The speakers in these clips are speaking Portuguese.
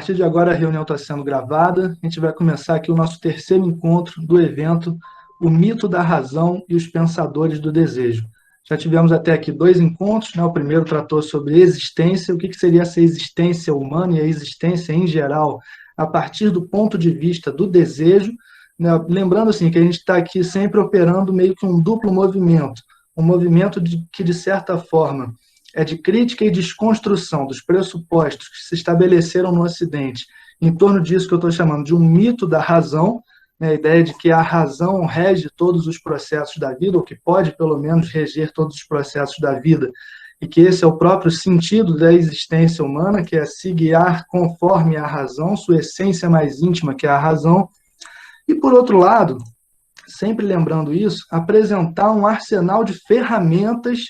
partir de agora a reunião está sendo gravada. A gente vai começar aqui o nosso terceiro encontro do evento, O Mito da Razão e os Pensadores do Desejo. Já tivemos até aqui 2 encontros, né? O primeiro tratou sobre existência, o que seria essa existência humana e a existência em geral, a partir do ponto de vista do desejo, né? Lembrando assim, que a gente está aqui sempre operando meio que um duplo movimento, um movimento que, de certa forma, é de crítica e desconstrução dos pressupostos que se estabeleceram no Ocidente, em torno disso que eu estou chamando de um mito da razão, né, a ideia de que a razão rege todos os processos da vida, ou que pode, pelo menos, reger todos os processos da vida, e que esse é o próprio sentido da existência humana, que é se guiar conforme a razão, sua essência mais íntima, que é a razão. E, por outro lado, sempre lembrando isso, apresentar um arsenal de ferramentas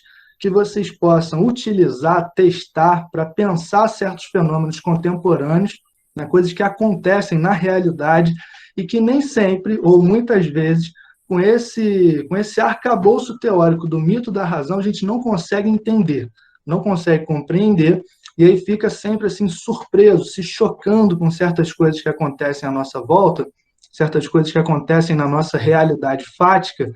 que vocês possam utilizar, testar, para pensar certos fenômenos contemporâneos, né, coisas que acontecem na realidade e que nem sempre, ou muitas vezes, com esse arcabouço teórico do mito da razão, a gente não consegue entender, não consegue compreender, e aí fica sempre assim surpreso, se chocando com certas coisas que acontecem à nossa volta, certas coisas que acontecem na nossa realidade fática,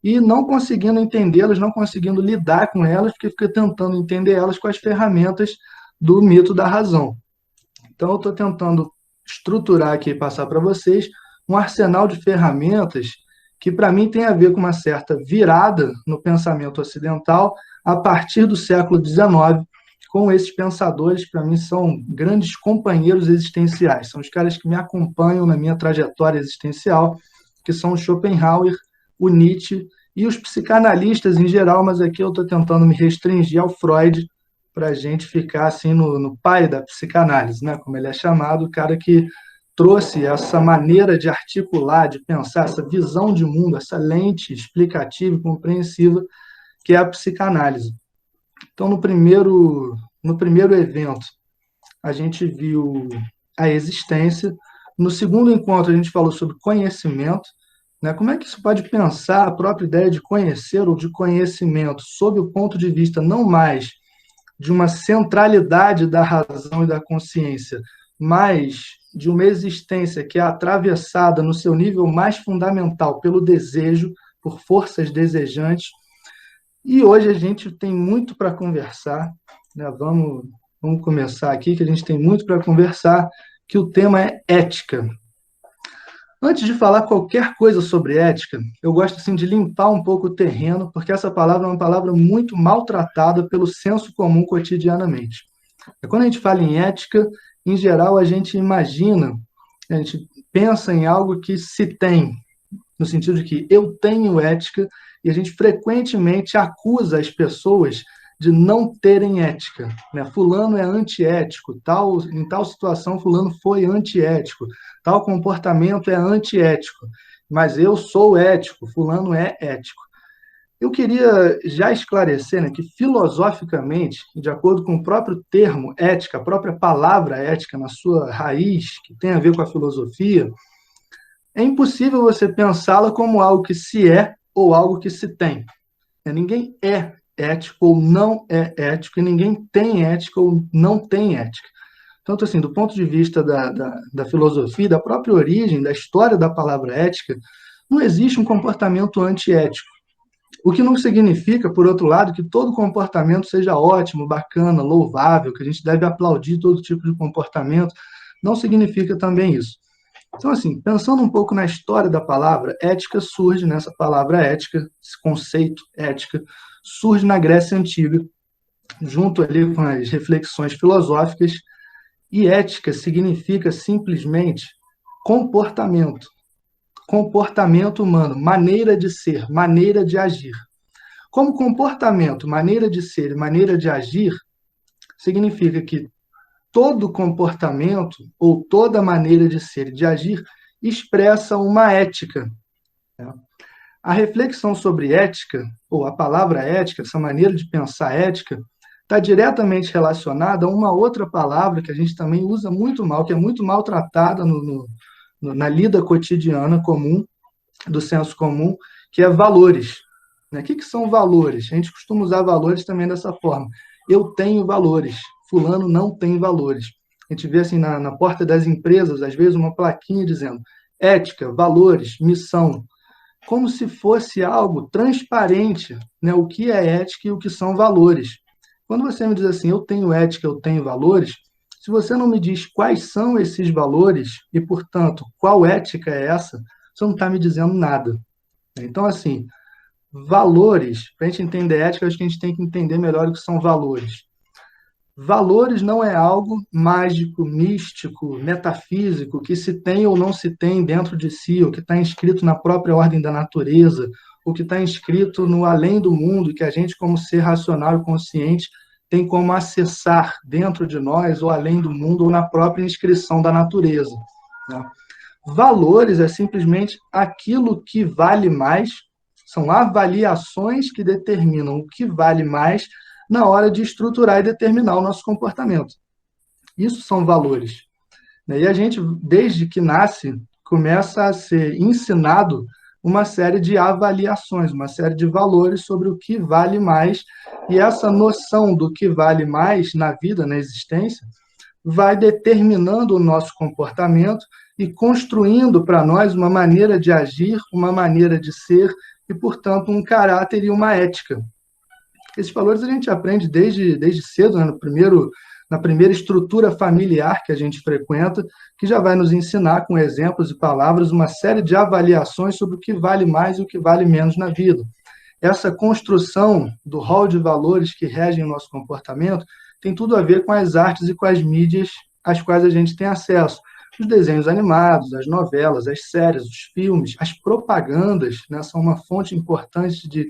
e não conseguindo entendê-las, não conseguindo lidar com elas, porque fica tentando entender elas com as ferramentas do mito da razão. Então, eu estou tentando estruturar aqui e passar para vocês um arsenal de ferramentas que, para mim, tem a ver com uma certa virada no pensamento ocidental a partir do século XIX, com esses pensadores, que, para mim, são grandes companheiros existenciais, são os caras que me acompanham na minha trajetória existencial, que são o Schopenhauer, o Nietzsche e os psicanalistas em geral, mas aqui eu estou tentando me restringir ao Freud, para a gente ficar assim no pai da psicanálise, né? Como ele é chamado, o cara que trouxe essa maneira de articular, de pensar, essa visão de mundo, essa lente explicativa e compreensiva, que é a psicanálise. Então, no primeiro evento, a gente viu a existência. No segundo encontro, a gente falou sobre conhecimento, né? Como é que isso pode pensar a própria ideia de conhecer ou de conhecimento sob o ponto de vista não mais de uma centralidade da razão e da consciência, mas de uma existência que é atravessada no seu nível mais fundamental pelo desejo, por forças desejantes. E hoje a gente tem muito para conversar, né? Vamos começar aqui, que a gente tem muito para conversar, que o tema é ética. Antes de falar qualquer coisa sobre ética, eu gosto assim, de limpar um pouco o terreno, porque essa palavra é uma palavra muito maltratada pelo senso comum cotidianamente. Quando a gente fala em ética, em geral, a gente imagina, a gente pensa em algo que se tem, no sentido de que eu tenho ética, e a gente frequentemente acusa as pessoas de não terem ética, né? Fulano é antiético, em tal situação fulano foi antiético, tal comportamento é antiético, mas eu sou ético, fulano é ético. Eu queria já esclarecer, né, que filosoficamente, de acordo com o próprio termo ética, a própria palavra ética na sua raiz, que tem a ver com a filosofia, é impossível você pensá-la como algo que se é ou algo que se tem. Ninguém é ético ou não é ético, e ninguém tem ética ou não tem ética. Tanto assim, do ponto de vista da filosofia, da própria origem, da história da palavra ética, não existe um comportamento antiético. O que não significa, por outro lado, que todo comportamento seja ótimo, bacana, louvável, que a gente deve aplaudir todo tipo de comportamento, não significa também isso. Então, assim, pensando um pouco na história da palavra, ética surge nessa palavra ética, esse conceito ética, surge na Grécia Antiga, junto ali com as reflexões filosóficas, e ética significa simplesmente comportamento. Comportamento humano, maneira de ser, maneira de agir. Como comportamento, maneira de ser e maneira de agir, significa que todo comportamento ou toda maneira de ser e de agir expressa uma ética. A reflexão sobre ética, ou a palavra ética, essa maneira de pensar ética, está diretamente relacionada a uma outra palavra que a gente também usa muito mal, que é muito maltratada na lida cotidiana comum, do senso comum, que é valores. O que são valores? A gente costuma usar valores também dessa forma. Eu tenho valores, fulano não tem valores. A gente vê assim na porta das empresas, às vezes, uma plaquinha dizendo ética, valores, missão, como se fosse algo transparente, né? O que é ética e o que são valores. Quando você me diz assim, eu tenho ética, eu tenho valores, se você não me diz quais são esses valores e, portanto, qual ética é essa, você não está me dizendo nada. Então, assim, valores, para a gente entender ética, acho que a gente tem que entender melhor o que são valores. Valores não é algo mágico, místico, metafísico, que se tem ou não se tem dentro de si, ou que está inscrito na própria ordem da natureza, ou que está inscrito no além do mundo, que a gente, como ser racional e consciente, tem como acessar dentro de nós, ou além do mundo, ou na própria inscrição da natureza. Né? Valores é simplesmente aquilo que vale mais, são avaliações que determinam o que vale mais na hora de estruturar e determinar o nosso comportamento. Isso são valores. E a gente, desde que nasce, começa a ser ensinado uma série de avaliações, uma série de valores sobre o que vale mais, e essa noção do que vale mais na vida, na existência, vai determinando o nosso comportamento e construindo para nós uma maneira de agir, uma maneira de ser e, portanto, um caráter e uma ética. Esses valores a gente aprende desde cedo, né, na primeira estrutura familiar que a gente frequenta, que já vai nos ensinar, com exemplos e palavras, uma série de avaliações sobre o que vale mais e o que vale menos na vida. Essa construção do rol de valores que regem o nosso comportamento tem tudo a ver com as artes e com as mídias às quais a gente tem acesso. Os desenhos animados, as novelas, as séries, os filmes, as propagandas, né, são uma fonte importante de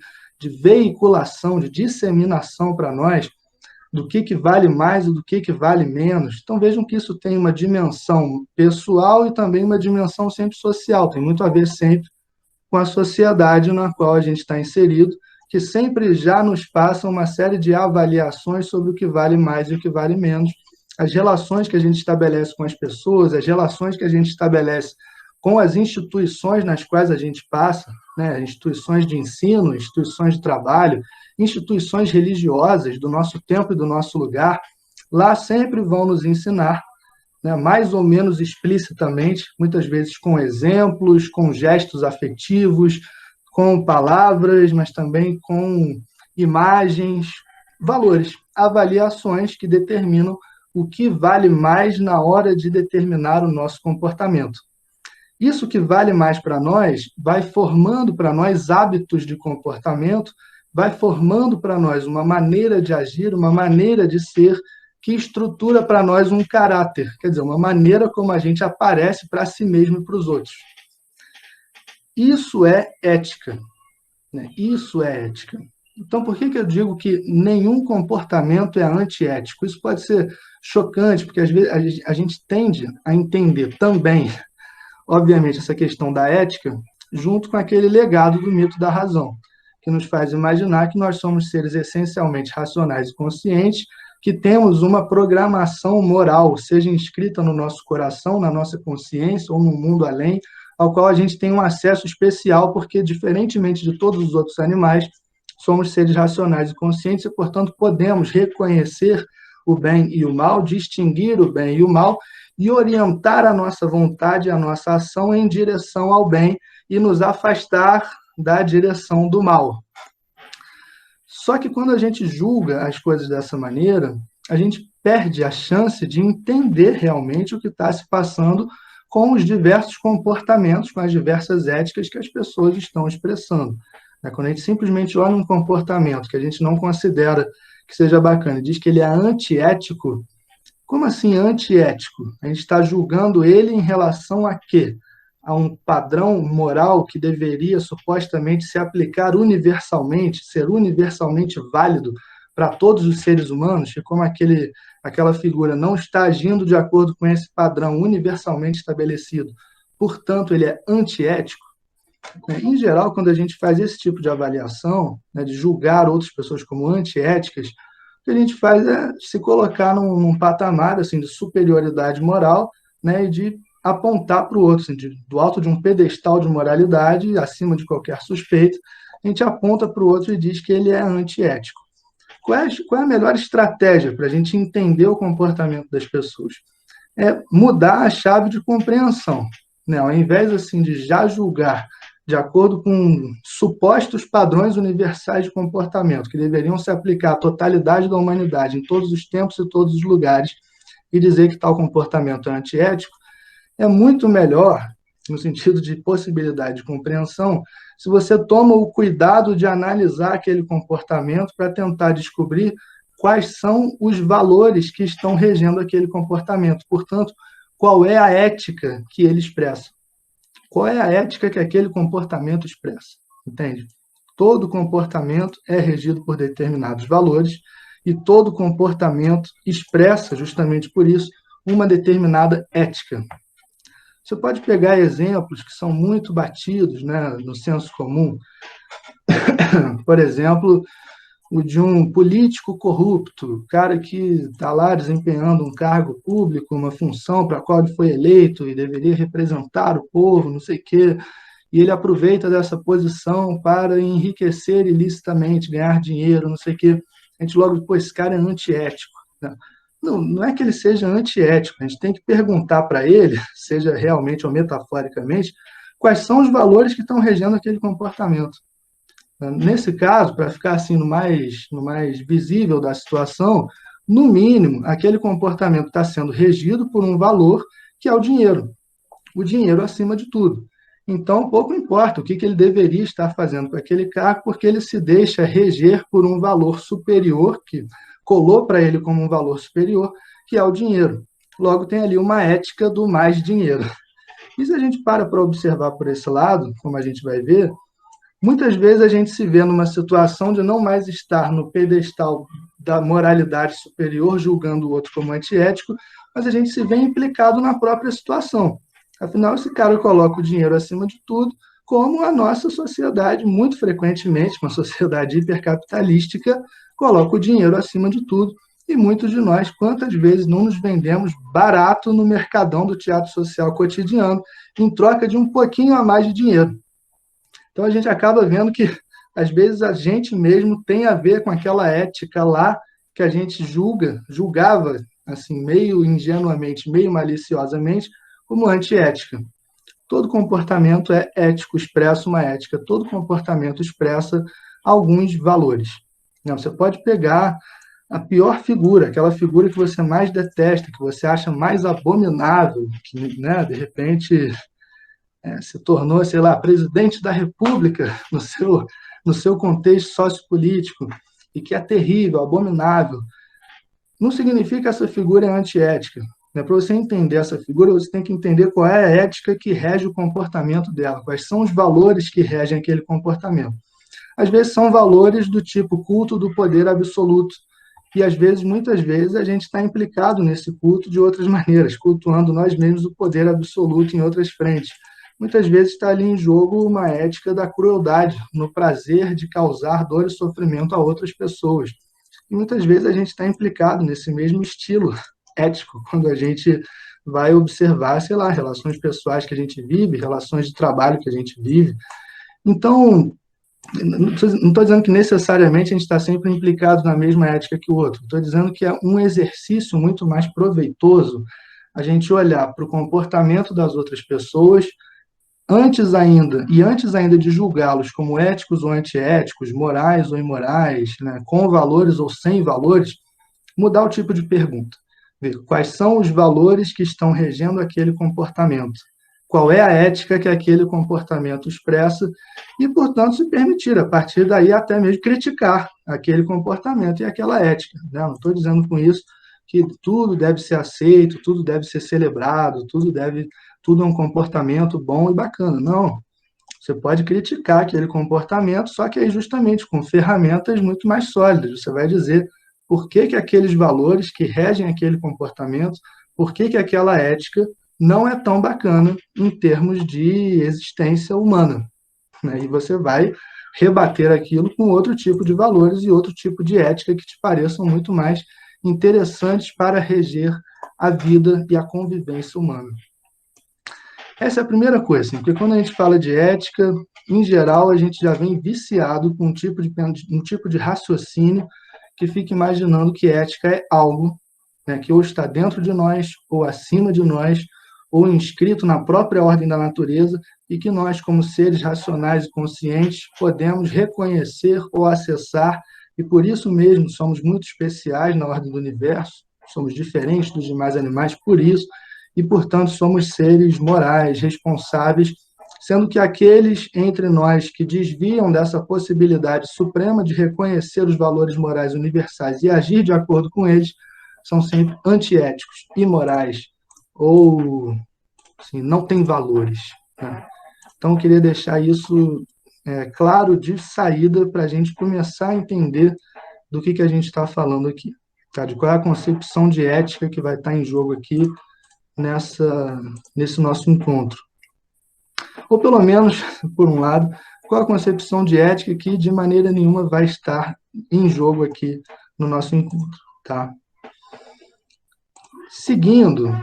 veiculação, de disseminação para nós do que vale mais e do que vale menos. Então vejam que isso tem uma dimensão pessoal e também uma dimensão sempre social, tem muito a ver sempre com a sociedade na qual a gente está inserido, que sempre já nos passa uma série de avaliações sobre o que vale mais e o que vale menos, as relações que a gente estabelece com as pessoas, as relações que a gente estabelece com as instituições nas quais a gente passa, né, instituições de ensino, instituições de trabalho, instituições religiosas do nosso tempo e do nosso lugar, lá sempre vão nos ensinar, né, mais ou menos explicitamente, muitas vezes com exemplos, com gestos afetivos, com palavras, mas também com imagens, valores, avaliações que determinam o que vale mais na hora de determinar o nosso comportamento. Isso que vale mais para nós vai formando para nós hábitos de comportamento, vai formando para nós uma maneira de agir, uma maneira de ser, que estrutura para nós um caráter, quer dizer, uma maneira como a gente aparece para si mesmo e para os outros. Isso é ética. Né? Isso é ética. Então, por que eu digo que nenhum comportamento é antiético? Isso pode ser chocante, porque às vezes a gente tende a entender também, obviamente, essa questão da ética, junto com aquele legado do mito da razão, que nos faz imaginar que nós somos seres essencialmente racionais e conscientes, que temos uma programação moral, seja inscrita no nosso coração, na nossa consciência ou no mundo além, ao qual a gente tem um acesso especial, porque, diferentemente de todos os outros animais, somos seres racionais e conscientes e, portanto, podemos reconhecer o bem e o mal, distinguir o bem e o mal e orientar a nossa vontade, a nossa ação em direção ao bem e nos afastar da direção do mal. Só que quando a gente julga as coisas dessa maneira, a gente perde a chance de entender realmente o que está se passando com os diversos comportamentos, com as diversas éticas que as pessoas estão expressando. Quando a gente simplesmente olha um comportamento que a gente não considera que seja bacana e diz que ele é antiético, como assim antiético? A gente está julgando ele em relação a quê? A um padrão moral que deveria supostamente se aplicar universalmente, ser universalmente válido para todos os seres humanos, e como aquela figura não está agindo de acordo com esse padrão universalmente estabelecido, portanto, ele é antiético. Em geral, quando a gente faz esse tipo de avaliação, né, de julgar outras pessoas como antiéticas, o que a gente faz é se colocar num patamar assim, de superioridade moral, né, e de apontar para o outro, assim, do alto de um pedestal de moralidade, acima de qualquer suspeita, a gente aponta para o outro e diz que ele é antiético. Qual é a melhor estratégia para a gente entender o comportamento das pessoas? é mudar a chave de compreensão, né? Ao invés assim de já julgar de acordo com supostos padrões universais de comportamento que deveriam se aplicar à totalidade da humanidade em todos os tempos e todos os lugares e dizer que tal comportamento é antiético, é muito melhor, no sentido de possibilidade de compreensão, se você toma o cuidado de analisar aquele comportamento para tentar descobrir quais são os valores que estão regendo aquele comportamento. Portanto, qual é a ética que ele expressa? Qual é a ética que aquele comportamento expressa? Entende? Todo comportamento é regido por determinados valores e todo comportamento expressa, justamente por isso, uma determinada ética. Você pode pegar exemplos que são muito batidos, né, no senso comum. Por exemplo, o de um político corrupto, cara que está lá desempenhando um cargo público, uma função para a qual ele foi eleito e deveria representar o povo, não sei o quê, e ele aproveita dessa posição para enriquecer ilicitamente, ganhar dinheiro, não sei o quê. A gente logo, pô, esse cara é antiético, né? Não, não é que ele seja antiético, a gente tem que perguntar para ele, seja realmente ou metaforicamente, quais são os valores que estão regendo aquele comportamento. Nesse caso, para ficar assim no mais visível da situação, no mínimo, aquele comportamento está sendo regido por um valor que é o dinheiro acima de tudo. Então, pouco importa o que ele deveria estar fazendo com aquele cargo, porque ele se deixa reger por um valor superior, que colou para ele como um valor superior, que é o dinheiro. Logo, tem ali uma ética do mais dinheiro. E se a gente para observar por esse lado, como a gente vai ver, muitas vezes a gente se vê numa situação de não mais estar no pedestal da moralidade superior, julgando o outro como antiético, mas a gente se vê implicado na própria situação. Afinal, esse cara coloca o dinheiro acima de tudo, como a nossa sociedade, muito frequentemente, uma sociedade hipercapitalística, coloca o dinheiro acima de tudo. E muitos de nós, quantas vezes não nos vendemos barato no mercadão do teatro social cotidiano, em troca de um pouquinho a mais de dinheiro. Então a gente acaba vendo que, às vezes, a gente mesmo tem a ver com aquela ética lá que a gente julgava, assim, meio ingenuamente, meio maliciosamente, como antiética. Todo comportamento é ético, expressa uma ética. Todo comportamento expressa alguns valores. Você pode pegar a pior figura, aquela figura que você mais detesta, que você acha mais abominável, que, né, de repente se tornou, sei lá, presidente da República no seu contexto sociopolítico, e que é terrível, abominável. Não significa que essa figura é antiética. Para você entender essa figura, você tem que entender qual é a ética que rege o comportamento dela, quais são os valores que regem aquele comportamento. Às vezes são valores do tipo culto do poder absoluto, e às vezes, muitas vezes, a gente está implicado nesse culto de outras maneiras, cultuando nós mesmos o poder absoluto em outras frentes. Muitas vezes está ali em jogo uma ética da crueldade, no prazer de causar dor e sofrimento a outras pessoas. E muitas vezes a gente está implicado nesse mesmo estilo ético, quando a gente vai observar, sei lá, relações pessoais que a gente vive, relações de trabalho que a gente vive. Então, não estou dizendo que necessariamente a gente está sempre implicado na mesma ética que o outro. Estou dizendo que é um exercício muito mais proveitoso a gente olhar para o comportamento das outras pessoas antes ainda de julgá-los como éticos ou antiéticos, morais ou imorais, né, com valores ou sem valores, mudar o tipo de pergunta. Ver quais são os valores que estão regendo aquele comportamento. Qual é a ética que aquele comportamento expressa e, portanto, se permitir, a partir daí, até mesmo criticar aquele comportamento e aquela ética. Né? Não estou dizendo com isso que tudo deve ser aceito, tudo deve ser celebrado, tudo é um comportamento bom e bacana. Não. Você pode criticar aquele comportamento, só que aí justamente com ferramentas muito mais sólidas. Você vai dizer por que aqueles valores que regem aquele comportamento, por que aquela ética não é tão bacana em termos de existência humana. Né? E você vai rebater aquilo com outro tipo de valores e outro tipo de ética que te pareçam muito mais interessantes para reger a vida e a convivência humana. Essa é a primeira coisa, assim, porque quando a gente fala de ética, em geral, a gente já vem viciado com um tipo de raciocínio que fica imaginando que ética é algo né, que ou está dentro de nós, ou acima de nós, ou inscrito na própria ordem da natureza, e que nós, como seres racionais e conscientes, podemos reconhecer ou acessar, e por isso mesmo somos muito especiais na ordem do universo, somos diferentes dos demais animais por isso, e, portanto, somos seres morais, responsáveis, sendo que aqueles entre nós que desviam dessa possibilidade suprema de reconhecer os valores morais universais e agir de acordo com eles, são sempre antiéticos, imorais, ou assim, não têm valores, né? Então, eu queria deixar isso claro de saída para a gente começar a entender do que a gente está falando aqui, tá? De qual é a concepção de ética que vai estar em jogo aqui nesse nosso encontro. Ou, pelo menos, por um lado, qual a concepção de ética que, de maneira nenhuma, vai estar em jogo aqui no nosso encontro, tá? Seguindo,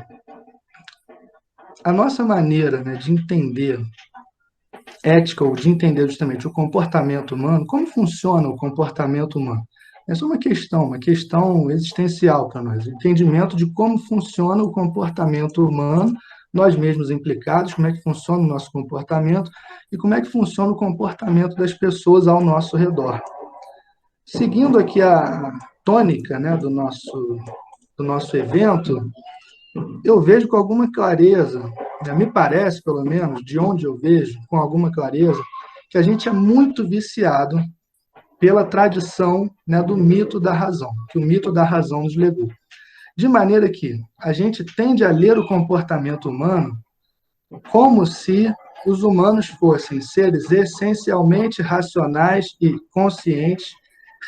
a nossa maneira, né, de entender ética, ou de entender justamente o comportamento humano, como funciona o comportamento humano? Essa é uma questão existencial para nós, o entendimento de como funciona o comportamento humano, nós mesmos implicados, como é que funciona o nosso comportamento e como é que funciona o comportamento das pessoas ao nosso redor. Seguindo aqui a tônica, né, do nosso evento, eu vejo com alguma clareza, né, me parece, pelo menos, de onde eu vejo, com alguma clareza, que a gente é muito viciado pela tradição, né, do mito da razão, que o mito da razão nos legou. De maneira que a gente tende a ler o comportamento humano como se os humanos fossem seres essencialmente racionais e conscientes,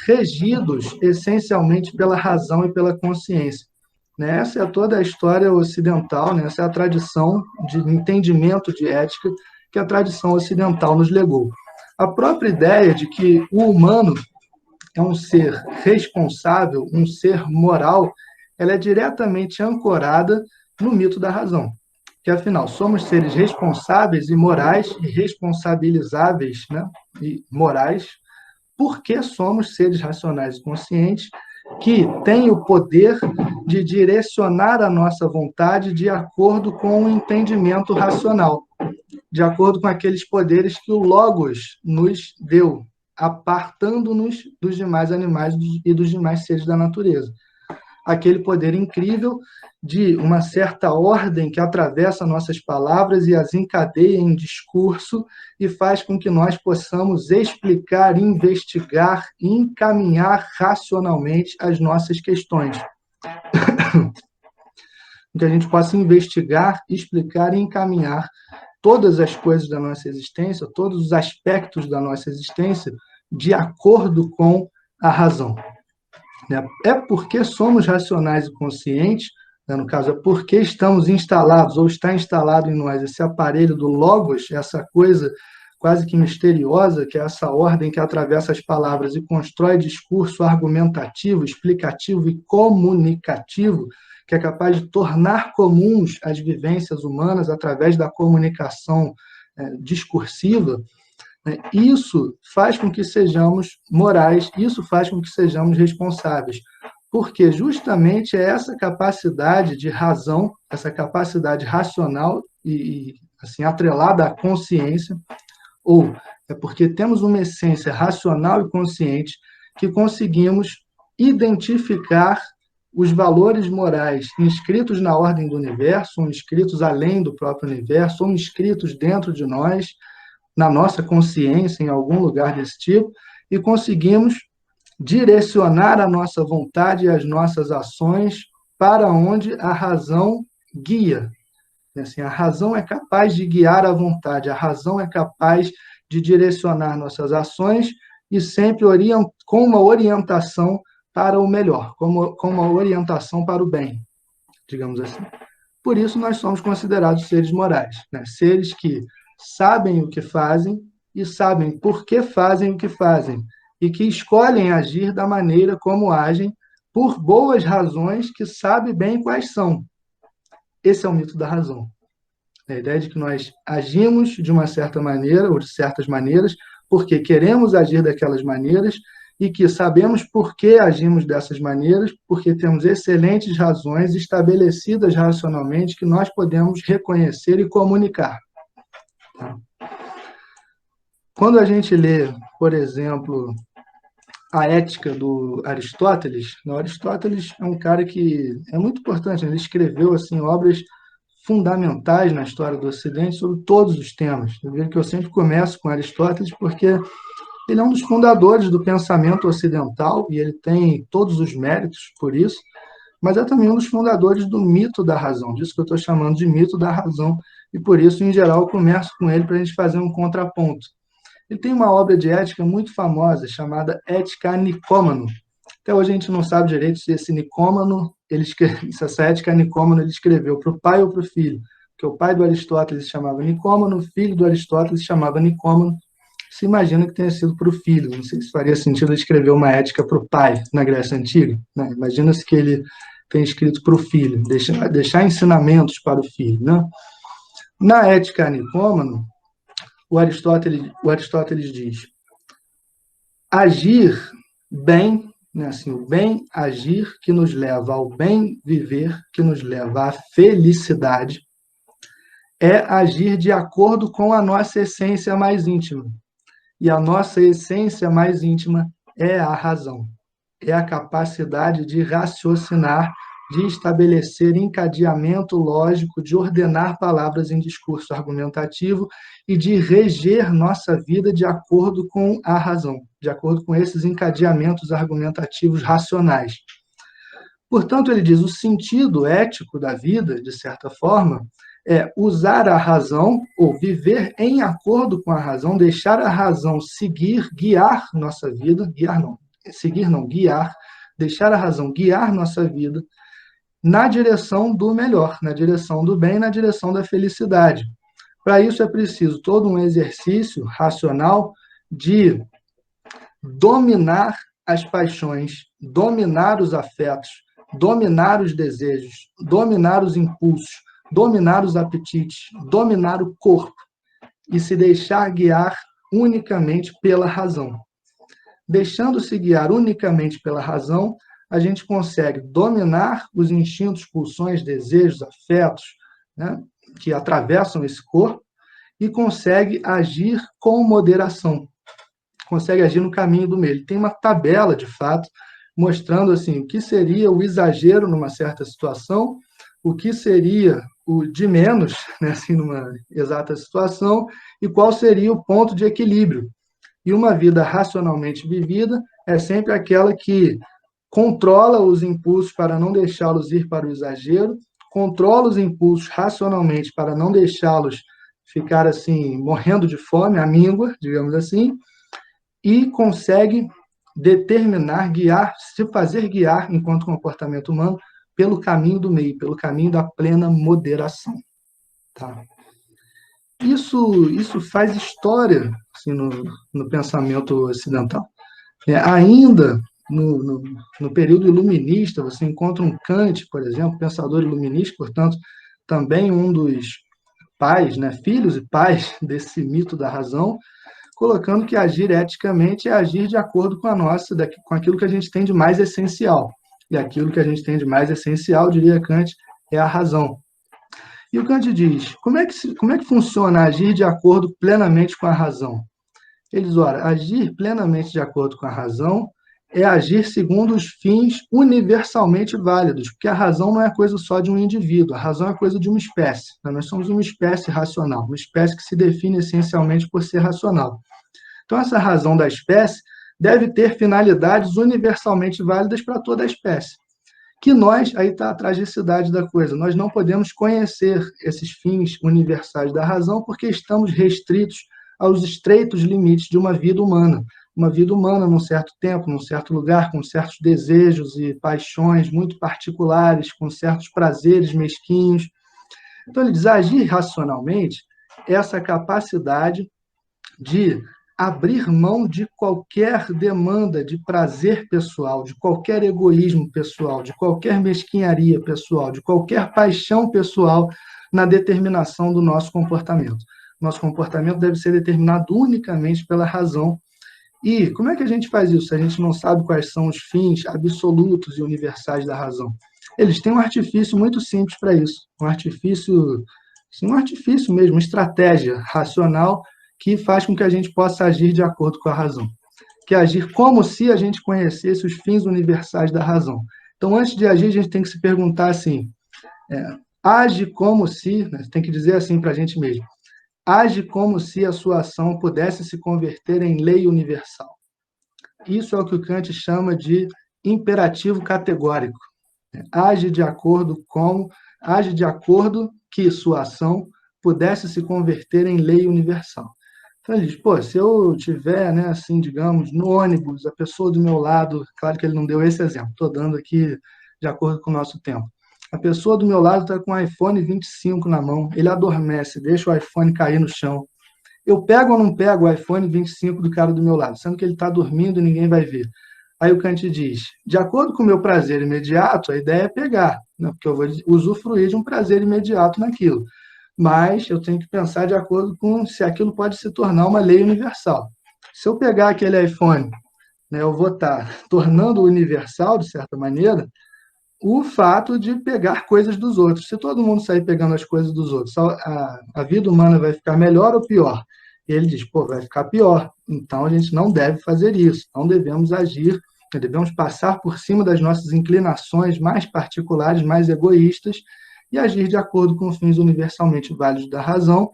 regidos essencialmente pela razão e pela consciência. Essa é toda a história ocidental, né? Essa é a tradição de entendimento de ética que a tradição ocidental nos legou. A própria ideia de que o humano é um ser responsável, um ser moral, ela é diretamente ancorada no mito da razão. Que, afinal, somos seres responsáveis e morais, e responsabilizáveis, né? E morais, porque somos seres racionais e conscientes que têm o poder de direcionar a nossa vontade de acordo com o entendimento racional, de acordo com aqueles poderes que o Logos nos deu, apartando-nos dos demais animais e dos demais seres da natureza. Aquele poder incrível de uma certa ordem que atravessa nossas palavras e as encadeia em discurso e faz com que nós possamos explicar, investigar e encaminhar racionalmente as nossas questões. Que a gente possa investigar, explicar e encaminhar todas as coisas da nossa existência, todos os aspectos da nossa existência, de acordo com a razão. É porque somos racionais e conscientes, no caso, é porque estamos instalados, ou está instalado em nós esse aparelho do Logos, essa coisa quase que misteriosa, que é essa ordem que atravessa as palavras e constrói discurso argumentativo, explicativo e comunicativo, que é capaz de tornar comuns as vivências humanas através da comunicação discursiva. Isso faz com que sejamos morais, isso faz com que sejamos responsáveis, porque justamente é essa capacidade de razão, essa capacidade racional e assim, atrelada à consciência, ou é porque temos uma essência racional e consciente que conseguimos identificar os valores morais inscritos na ordem do universo, ou inscritos além do próprio universo, ou inscritos dentro de nós, na nossa consciência, em algum lugar desse tipo, e conseguimos direcionar a nossa vontade e as nossas ações para onde a razão guia. Assim, a razão é capaz de guiar a vontade, a razão é capaz de direcionar nossas ações e sempre com uma orientação para o melhor, com uma orientação para o bem, digamos assim. Por isso, nós somos considerados seres morais, né? Seres que sabem o que fazem e sabem por que fazem o que fazem, e que escolhem agir da maneira como agem por boas razões que sabem bem quais são. Esse é o mito da razão. A ideia de que nós agimos de uma certa maneira, ou de certas maneiras, porque queremos agir daquelas maneiras, e que sabemos por que agimos dessas maneiras, porque temos excelentes razões estabelecidas racionalmente que nós podemos reconhecer e comunicar. Quando a gente lê, por exemplo, a Ética do Aristóteles, Aristóteles é um cara que é muito importante, ele escreveu assim, obras fundamentais na história do Ocidente sobre todos os temas. Eu vejo que eu sempre começo com Aristóteles porque ele é um dos fundadores do pensamento ocidental e ele tem todos os méritos por isso, mas é também um dos fundadores do mito da razão, disso que eu estou chamando de mito da razão, e por isso, em geral, eu começo com ele para a gente fazer um contraponto. Ele tem uma obra de ética muito famosa, chamada Ética a Nicômano. Até hoje a gente não sabe direito se esse Nicômano, se essa Ética a Nicômano ele escreveu para o pai ou para o filho, porque o pai do Aristóteles se chamava Nicômano, o filho do Aristóteles se chamava Nicômano. Se imagina que tenha sido para o filho. Não sei se faria sentido ele escrever uma ética para o pai na Grécia Antiga. Né? Imagina-se que ele tenha escrito para o filho, deixar ensinamentos para o filho. Né? Na Ética a Nicômano, o Aristóteles diz: agir bem, né, assim, o bem agir que nos leva ao bem viver, que nos leva à felicidade, é agir de acordo com a nossa essência mais íntima. E a nossa essência mais íntima é a razão, é a capacidade de raciocinar, de estabelecer encadeamento lógico, de ordenar palavras em discurso argumentativo e de reger nossa vida de acordo com a razão, de acordo com esses encadeamentos argumentativos racionais. Portanto, ele diz, o sentido ético da vida, de certa forma, é usar a razão, ou viver em acordo com a razão, deixar a razão guiar nossa vida, guiar, deixar a razão guiar nossa vida na direção do melhor, na direção do bem, na direção da felicidade. Para isso é preciso todo um exercício racional de dominar as paixões, dominar os afetos, dominar os desejos, dominar os impulsos, dominar os apetites, dominar o corpo e se deixar guiar unicamente pela razão. Deixando-se guiar unicamente pela razão, a gente consegue dominar os instintos, pulsões, desejos, afetos, né, que atravessam esse corpo e consegue agir com moderação, consegue agir no caminho do meio. Ele tem uma tabela, de fato, mostrando assim, o que seria o exagero numa certa situação, o que seria o de menos, né, assim, numa exata situação, e qual seria o ponto de equilíbrio. E uma vida racionalmente vivida é sempre aquela que controla os impulsos para não deixá-los ir para o exagero, controla os impulsos racionalmente para não deixá-los ficar assim, morrendo de fome, à míngua, digamos assim, e consegue determinar, guiar, se fazer guiar enquanto comportamento humano pelo caminho do meio, pelo caminho da plena moderação. Tá? Isso faz história assim, no pensamento ocidental. Ainda no período iluminista, você encontra um Kant, por exemplo, pensador iluminista, portanto, também um dos pais, né, filhos e pais desse mito da razão, colocando que agir eticamente é agir de acordo com com aquilo que a gente tem de mais essencial. E aquilo que a gente tem de mais essencial, diria Kant, é a razão. E o Kant diz, como é que funciona agir de acordo plenamente com a razão? Ele diz, ora, agir plenamente de acordo com a razão é agir segundo os fins universalmente válidos, porque a razão não é coisa só de um indivíduo, a razão é coisa de uma espécie. Nós somos uma espécie racional, uma espécie que se define essencialmente por ser racional. Então, essa razão da espécie deve ter finalidades universalmente válidas para toda a espécie. Que nós, aí está a tragicidade da coisa, nós não podemos conhecer esses fins universais da razão porque estamos restritos aos estreitos limites de uma vida humana num certo tempo, num certo lugar, com certos desejos e paixões muito particulares, com certos prazeres mesquinhos. Então, ele diz, agir racionalmente é essa capacidade de abrir mão de qualquer demanda de prazer pessoal, de qualquer egoísmo pessoal, de qualquer mesquinharia pessoal, de qualquer paixão pessoal na determinação do nosso comportamento. Nosso comportamento deve ser determinado unicamente pela razão E como é que a gente faz isso se a gente não sabe quais são os fins absolutos e universais da razão? Eles têm um artifício muito simples para isso, um artifício mesmo, uma estratégia racional que faz com que a gente possa agir de acordo com a razão, que é agir como se a gente conhecesse os fins universais da razão. Então, antes de agir, a gente tem que se perguntar assim, age como se, né, tem que dizer assim para a gente mesmo, age como se a sua ação pudesse se converter em lei universal. Isso é o que o Kant chama de imperativo categórico. Age de acordo que sua ação pudesse se converter em lei universal. Então ele diz, pô, se eu tiver, né, assim, digamos, no ônibus, a pessoa do meu lado, claro que ele não deu esse exemplo, estou dando aqui de acordo com o nosso tempo. A pessoa do meu lado está com o iPhone 25 na mão, ele adormece, deixa o iPhone cair no chão. Eu pego ou não pego o iPhone 25 do cara do meu lado, sendo que ele está dormindo e ninguém vai ver? Aí o Kant diz, de acordo com o meu prazer imediato, a ideia é pegar, né, porque eu vou usufruir de um prazer imediato naquilo. Mas eu tenho que pensar de acordo com se aquilo pode se tornar uma lei universal. Se eu pegar aquele iPhone, né, eu vou estar tornando universal, de certa maneira, o fato de pegar coisas dos outros. Se todo mundo sair pegando as coisas dos outros, a vida humana vai ficar melhor ou pior? E ele diz, pô, vai ficar pior. Então a gente não deve fazer isso, não devemos agir, devemos passar por cima das nossas inclinações mais particulares, mais egoístas, e agir de acordo com os fins universalmente válidos da razão.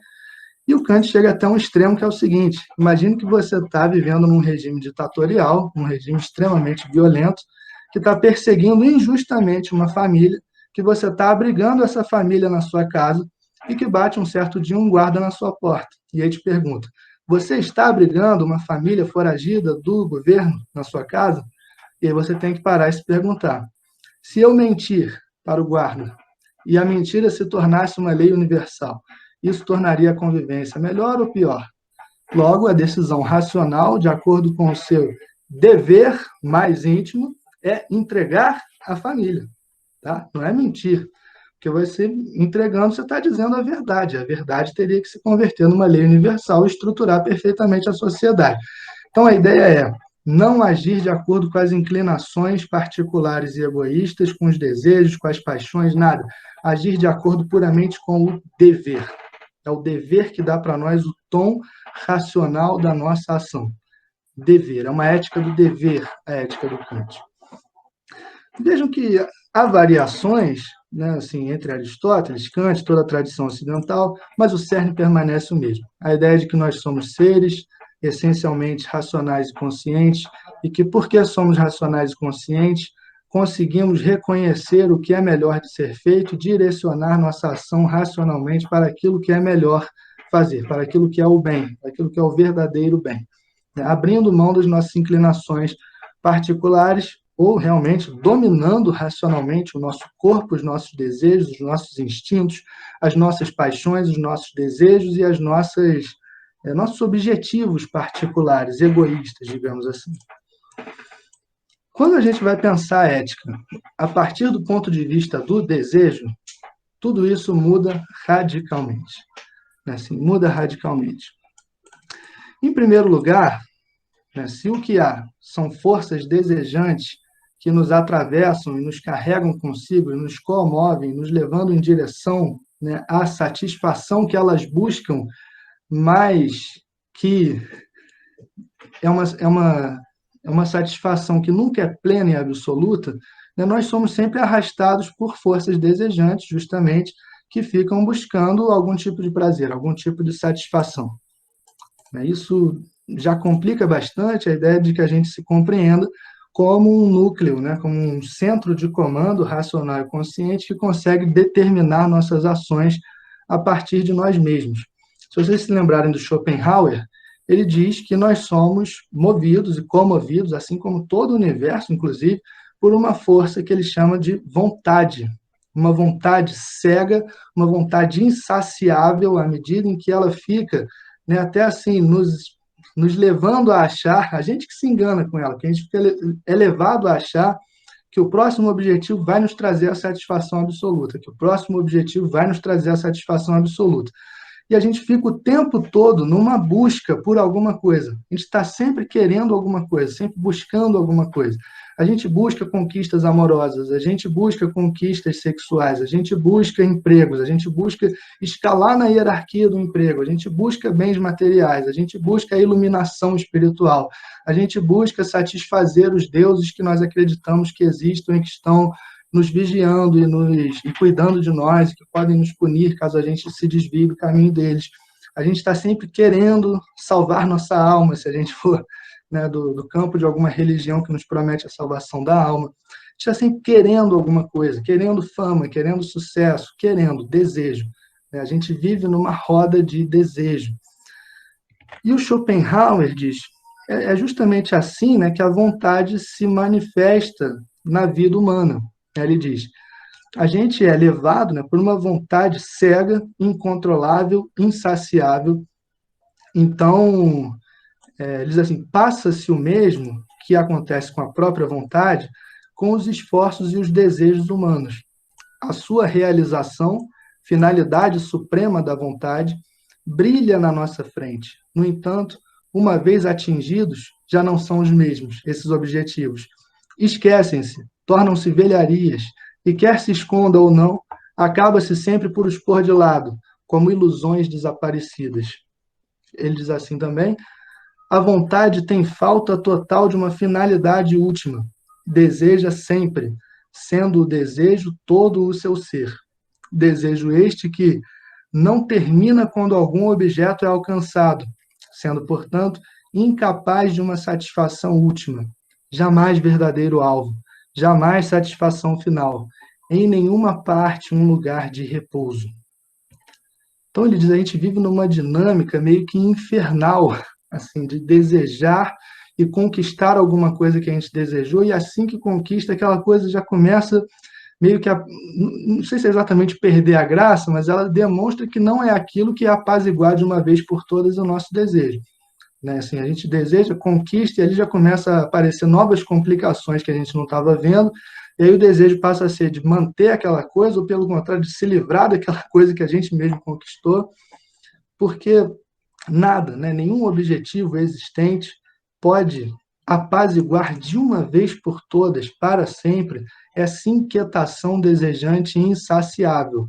E o Kant chega até um extremo que é o seguinte, imagine que você está vivendo num regime ditatorial, um regime extremamente violento, que está perseguindo injustamente uma família, que você está abrigando essa família na sua casa e que bate um certo dia um guarda na sua porta. E aí te pergunta, você está abrigando uma família foragida do governo na sua casa? E aí você tem que parar e se perguntar, se eu mentir para o guarda e a mentira se tornasse uma lei universal, isso tornaria a convivência melhor ou pior? Logo, a decisão racional, de acordo com o seu dever mais íntimo, é entregar a família, tá? Não é mentir, porque você entregando, você está dizendo a verdade teria que se converter numa lei universal e estruturar perfeitamente a sociedade. Então, a ideia é não agir de acordo com as inclinações particulares e egoístas, com os desejos, com as paixões, nada. Agir de acordo puramente com o dever. É o dever que dá para nós o tom racional da nossa ação. Dever, é uma ética do dever, a ética do Kant. Vejam que há variações, né, assim, entre Aristóteles, Kant, toda a tradição ocidental, mas o cerne permanece o mesmo. A ideia de que nós somos seres essencialmente racionais e conscientes, e que, porque somos racionais e conscientes, conseguimos reconhecer o que é melhor de ser feito, direcionar nossa ação racionalmente para aquilo que é melhor fazer, para aquilo que é o bem, para aquilo que é o verdadeiro bem, né, abrindo mão das nossas inclinações particulares ou realmente dominando racionalmente o nosso corpo, os nossos desejos, os nossos instintos, as nossas paixões, os nossos desejos e nossos objetivos particulares, egoístas, digamos assim. Quando a gente vai pensar a ética a partir do ponto de vista do desejo, tudo isso muda radicalmente. Assim, muda radicalmente. Em primeiro lugar, se o que há são forças desejantes que nos atravessam e nos carregam consigo, e nos comovem, nos levando em direção, né, à satisfação que elas buscam, mas que é uma satisfação que nunca é plena e absoluta, né, nós somos sempre arrastados por forças desejantes, justamente, que ficam buscando algum tipo de prazer, algum tipo de satisfação. Isso já complica bastante a ideia de que a gente se compreenda como um núcleo, né, como um centro de comando racional e consciente que consegue determinar nossas ações a partir de nós mesmos. Se vocês se lembrarem do Schopenhauer, ele diz que nós somos movidos e comovidos, assim como todo o universo, inclusive, por uma força que ele chama de vontade. Uma vontade cega, uma vontade insaciável à medida em que ela fica, né, até assim, nos levando a achar, a gente que se engana com ela, que a gente é levado a achar que o próximo objetivo vai nos trazer a satisfação absoluta, que o próximo objetivo vai nos trazer a satisfação absoluta. e a gente fica o tempo todo numa busca por alguma coisa. A gente está sempre querendo alguma coisa, sempre buscando alguma coisa. A gente busca conquistas amorosas, a gente busca conquistas sexuais, a gente busca empregos, a gente busca escalar na hierarquia do emprego, a gente busca bens materiais, a gente busca a iluminação espiritual, a gente busca satisfazer os deuses que nós acreditamos que existam e que estão nos vigiando e cuidando de nós, e que podem nos punir caso a gente se desvie do caminho deles. A gente está sempre querendo salvar nossa alma, se a gente for, né, do campo de alguma religião que nos promete a salvação da alma. A gente está sempre querendo alguma coisa, querendo fama, querendo sucesso, querendo, desejo. A gente vive numa roda de desejo. E o Schopenhauer diz, é justamente assim, né, que a vontade se manifesta na vida humana. Ele diz, a gente é levado, né, por uma vontade cega, incontrolável, insaciável. Então, ele diz assim, passa-se o mesmo que acontece com a própria vontade, com os esforços e os desejos humanos. A sua realização, finalidade suprema da vontade, brilha na nossa frente. No entanto, uma vez atingidos, já não são os mesmos, esses objetivos. Esquecem-se, tornam-se velharias, e quer se esconda ou não, acaba-se sempre por os pôr de lado, como ilusões desaparecidas. Ele diz assim também, a vontade tem falta total de uma finalidade última, deseja sempre, sendo o desejo todo o seu ser. Desejo este que não termina quando algum objeto é alcançado, sendo, portanto, incapaz de uma satisfação última, jamais verdadeiro alvo, jamais satisfação final, em nenhuma parte um lugar de repouso. Então ele diz, a gente vive numa dinâmica meio que infernal, assim, de desejar e conquistar alguma coisa que a gente desejou, e assim que conquista, aquela coisa já começa meio que, não sei se é exatamente perder a graça, mas ela demonstra que não é aquilo que é apaziguar de uma vez por todas o nosso desejo. Né? Assim, a gente deseja, conquista, e ali já começa a aparecer novas complicações que a gente não estava vendo, e aí o desejo passa a ser de manter aquela coisa, ou pelo contrário, de se livrar daquela coisa que a gente mesmo conquistou, porque nada, né, nenhum objetivo existente pode apaziguar de uma vez por todas, para sempre, essa inquietação desejante e insaciável.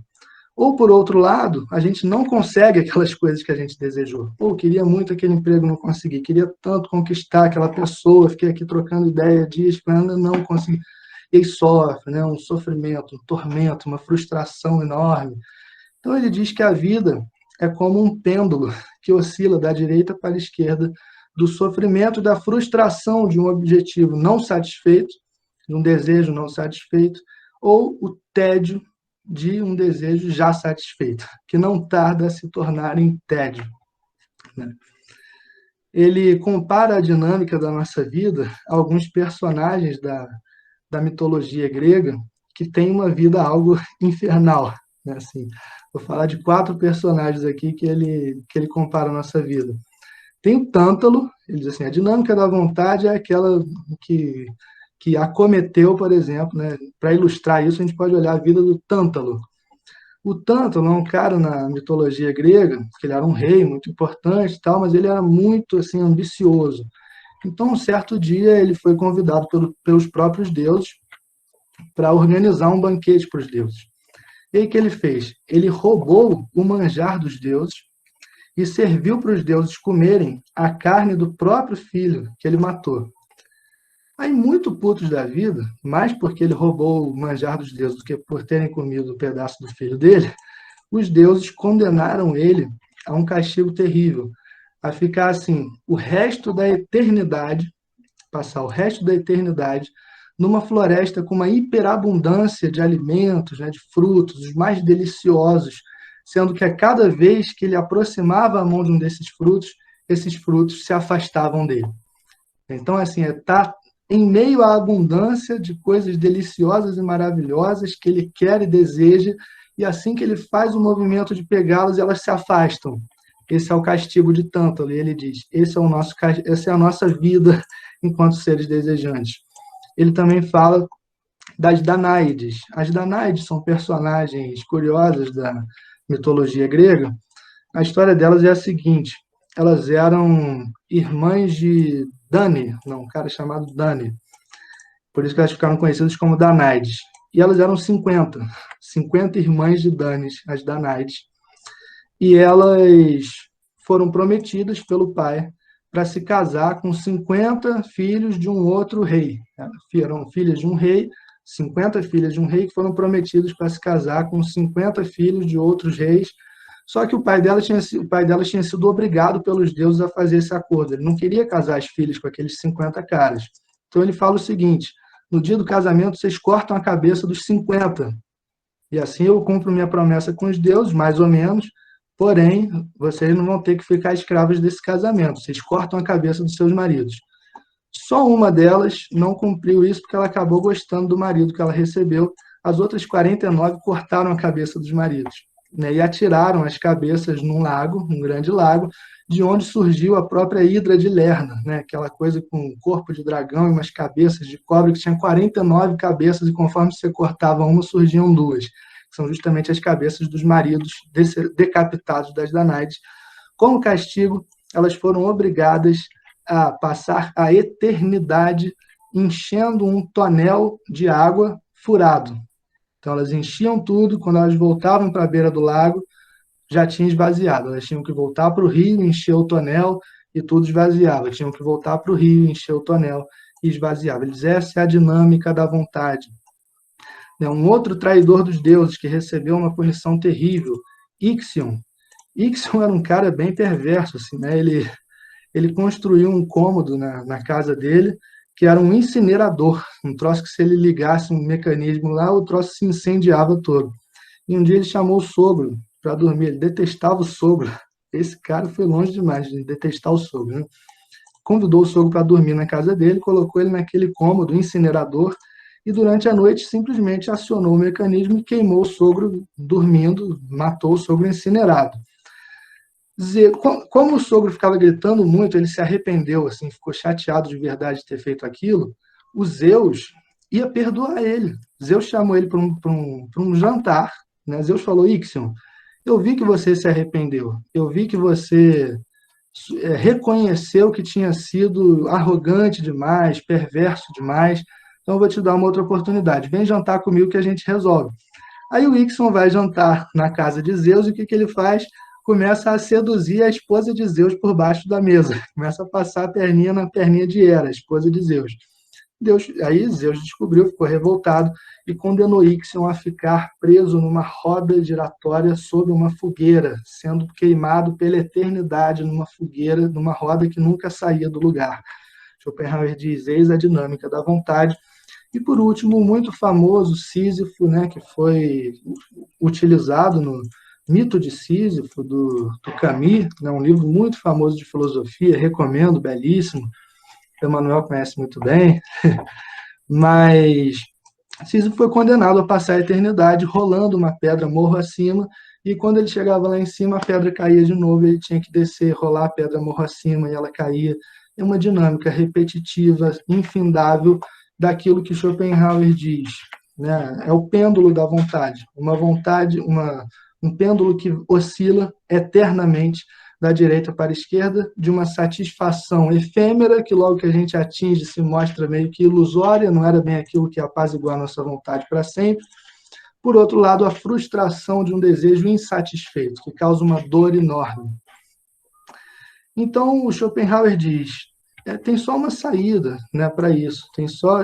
Ou, por outro lado, a gente não consegue aquelas coisas que a gente desejou. Pô, queria muito aquele emprego, não consegui. Queria tanto conquistar aquela pessoa, fiquei aqui trocando ideia dias, falando, não consegui. E aí sofre, né? Um sofrimento, um tormento, uma frustração enorme. Então ele diz que a vida é como um pêndulo que oscila da direita para a esquerda, do sofrimento e da frustração de um objetivo não satisfeito, de um desejo não satisfeito, ou o tédio de um desejo já satisfeito, que não tarda a se tornar em tédio. Ele compara a dinâmica da nossa vida a alguns personagens da mitologia grega que têm uma vida algo infernal. Né? Assim, vou falar de 4 personagens aqui que ele compara a nossa vida. Tem o Tântalo, ele diz assim, a dinâmica da vontade é aquela que acometeu, por exemplo, né? Para ilustrar isso, a gente pode olhar a vida do Tântalo. O Tântalo é um cara na mitologia grega, que ele era um rei muito importante, tal, mas ele era muito assim, ambicioso. Então, um certo dia, ele foi convidado pelos próprios deuses para organizar um banquete para os deuses. E aí o que ele fez? Ele roubou o manjar dos deuses e serviu para os deuses comerem a carne do próprio filho que ele matou. Aí, muito putos da vida, mais porque ele roubou o manjar dos deuses do que por terem comido um pedaço do filho dele, os deuses condenaram ele a um castigo terrível, a ficar assim, o resto da eternidade, passar o resto da eternidade numa floresta com uma hiperabundância de alimentos, né, de frutos, os mais deliciosos, sendo que a cada vez que ele aproximava a mão de um desses frutos, esses frutos se afastavam dele. Então, assim, está em meio à abundância de coisas deliciosas e maravilhosas que ele quer e deseja, e assim que ele faz o movimento de pegá-las, elas se afastam. Esse é o castigo de Tântalo, e ele diz, essa é a nossa vida enquanto seres desejantes. Ele também fala das Danáides. As Danáides são personagens curiosas da mitologia grega, A história delas é a seguinte: elas eram irmãs de Dani, não, um cara chamado Dani, por isso que elas ficaram conhecidas como Danaides. E elas eram 50 irmãs de Danis, as Danaides. E elas foram prometidas pelo pai para se casar com 50 filhos de um outro rei. Eram filhas de um rei, 50 filhas de um rei que foram prometidas para se casar com 50 filhos de outros reis. Só que o pai delas tinha sido obrigado pelos deuses a fazer esse acordo. Ele não queria casar as filhas com aqueles 50 caras. Então ele fala o seguinte: no dia do casamento, vocês cortam a cabeça dos 50. E assim eu cumpro minha promessa com os deuses, mais ou menos. Porém, vocês não vão ter que ficar escravos desse casamento. Vocês cortam a cabeça dos seus maridos. Só uma delas não cumpriu isso porque ela acabou gostando do marido que ela recebeu. As outras 49 cortaram a cabeça dos maridos, né, e atiraram as cabeças num lago, um grande lago, de onde surgiu a própria Hidra de Lerna, né, aquela coisa com um corpo de dragão e umas cabeças de cobre que tinha 49 cabeças e conforme você cortava uma, surgiam duas, que são justamente as cabeças dos maridos decapitados das Danaides. Como castigo, elas foram obrigadas a passar a eternidade enchendo um tonel de água furado. Então elas enchiam tudo, quando elas voltavam para a beira do lago, já tinha esvaziado. Elas tinham que voltar para o rio, encher o tonel e tudo esvaziava. Tinham que voltar para o rio, encher o tonel e esvaziava. Essa é a dinâmica da vontade. Um outro traidor dos deuses que recebeu uma punição terrível, Ixion. Ixion era um cara bem perverso, assim, né? Ele construiu um cômodo na casa dele, que era um incinerador, um troço que se ele ligasse um mecanismo lá, o troço se incendiava todo. E um dia ele chamou o sogro para dormir, ele detestava o sogro. Esse cara foi longe demais de detestar o sogro, né? Convidou o sogro para dormir na casa dele, colocou ele naquele cômodo incinerador e durante a noite simplesmente acionou o mecanismo e queimou o sogro dormindo, matou o sogro incinerado. Como o sogro ficava gritando muito, ele se arrependeu, assim, ficou chateado de verdade de ter feito aquilo. O Zeus ia perdoar ele. Zeus chamou ele para um jantar, né? Zeus falou: Ixion, eu vi que você se arrependeu, eu vi que você reconheceu que tinha sido arrogante demais, perverso demais, então eu vou te dar uma outra oportunidade. Vem jantar comigo que a gente resolve. Aí o Ixion vai jantar na casa de Zeus e o que ele faz? Começa a seduzir a esposa de Zeus por baixo da mesa. Começa a passar a perninha na perninha de Hera, a esposa de Zeus. Aí Zeus descobriu, ficou revoltado e condenou Ixion a ficar preso numa roda giratória sob uma fogueira, sendo queimado pela eternidade numa fogueira, numa roda que nunca saía do lugar. Schopenhauer diz: eis a dinâmica da vontade. E, por último, o muito famoso Sísifo, né, que foi utilizado no Mito de Sísifo, do Camus, né, um livro muito famoso de filosofia, recomendo, belíssimo. O Emanuel conhece muito bem. Mas Sísifo foi condenado a passar a eternidade rolando uma pedra morro acima, e quando ele chegava lá em cima, a pedra caía de novo, ele tinha que descer, rolar a pedra morro acima, e ela caía. É uma dinâmica repetitiva, infindável, daquilo que Schopenhauer diz, né? É o pêndulo da vontade. Um pêndulo que oscila eternamente da direita para a esquerda, de uma satisfação efêmera, que logo que a gente atinge se mostra meio que ilusória, não era bem aquilo que apaziguar a nossa vontade para sempre. Por outro lado, a frustração de um desejo insatisfeito, que causa uma dor enorme. Então, o Schopenhauer diz: tem só uma saída, né, para isso,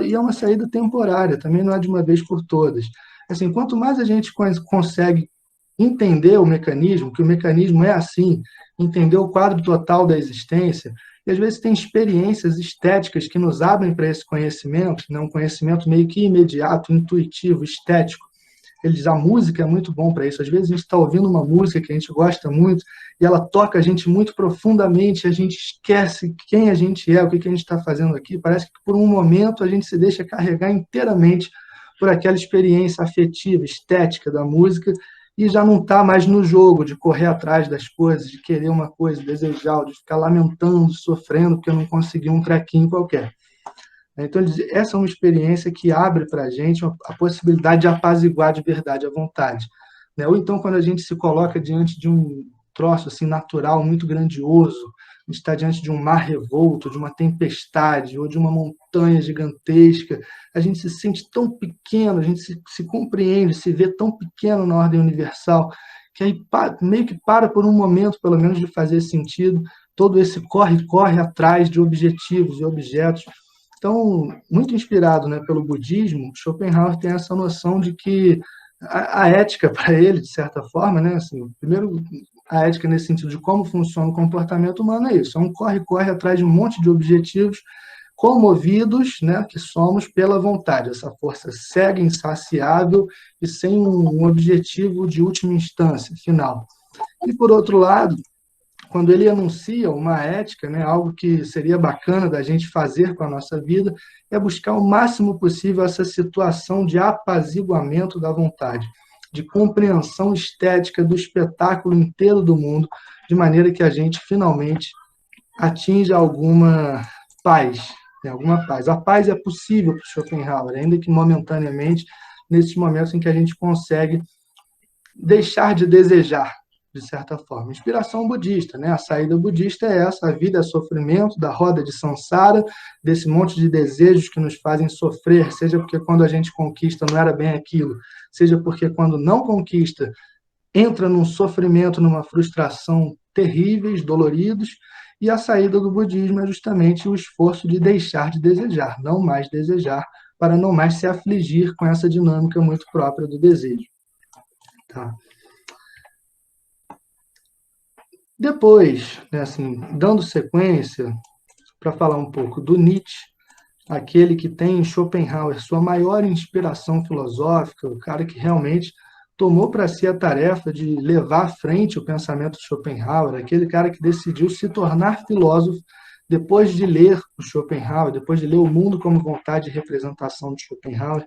e é uma saída temporária, também não é de uma vez por todas. Assim, quanto mais a gente consegue entender o mecanismo, que o mecanismo é assim, entender o quadro total da existência, e às vezes tem experiências estéticas que nos abrem para esse conhecimento, né, um conhecimento meio que imediato, intuitivo, estético. Ele diz: a música é muito bom para isso. Às vezes a gente está ouvindo uma música que a gente gosta muito e ela toca a gente muito profundamente, a gente esquece quem a gente é, o que a gente está fazendo aqui. Parece que por um momento a gente se deixa carregar inteiramente por aquela experiência afetiva, estética da música, e já não está mais no jogo de correr atrás das coisas, de querer uma coisa, desejar, de ficar lamentando, sofrendo porque eu não consegui um trequinho qualquer. Então, essa é uma experiência que abre para a gente a possibilidade de apaziguar de verdade a vontade. Ou então, quando a gente se coloca diante de um troço assim, natural, muito grandioso. A gente está diante de um mar revolto, de uma tempestade, ou de uma montanha gigantesca. A gente se sente tão pequeno, a gente se compreende, se vê tão pequeno na ordem universal, que aí meio que para por um momento, pelo menos, de fazer sentido, todo esse corre-corre atrás de objetivos e objetos. Então, muito inspirado, né, pelo budismo, Schopenhauer tem essa noção de que a ética para ele, de certa forma, né, assim, primeiro, a ética nesse sentido de como funciona o comportamento humano é isso, é um corre-corre atrás de um monte de objetivos comovidos, né, que somos pela vontade, essa força cega, insaciável e sem um objetivo de última instância, final. E, por outro lado, quando ele anuncia uma ética, né, algo que seria bacana da gente fazer com a nossa vida, é buscar o máximo possível essa situação de apaziguamento da vontade, de compreensão estética do espetáculo inteiro do mundo, de maneira que a gente finalmente atinja alguma paz. Né, alguma paz. A paz é possível para Schopenhauer, ainda que momentaneamente, nesses momentos em que a gente consegue deixar de desejar, de certa forma. Inspiração budista, né? A saída budista é essa, a vida é sofrimento, da roda de samsara, desse monte de desejos que nos fazem sofrer, seja porque quando a gente conquista não era bem aquilo, seja porque quando não conquista, entra num sofrimento, numa frustração terríveis, doloridos, e a saída do budismo é justamente o esforço de deixar de desejar, não mais desejar, para não mais se afligir com essa dinâmica muito própria do desejo. Tá? Depois, né, assim, dando sequência, para falar um pouco do Nietzsche, aquele que tem em Schopenhauer sua maior inspiração filosófica, o cara que realmente tomou para si a tarefa de levar à frente o pensamento de Schopenhauer, aquele cara que decidiu se tornar filósofo depois de ler o Schopenhauer, depois de ler O Mundo como Vontade e Representação de Schopenhauer.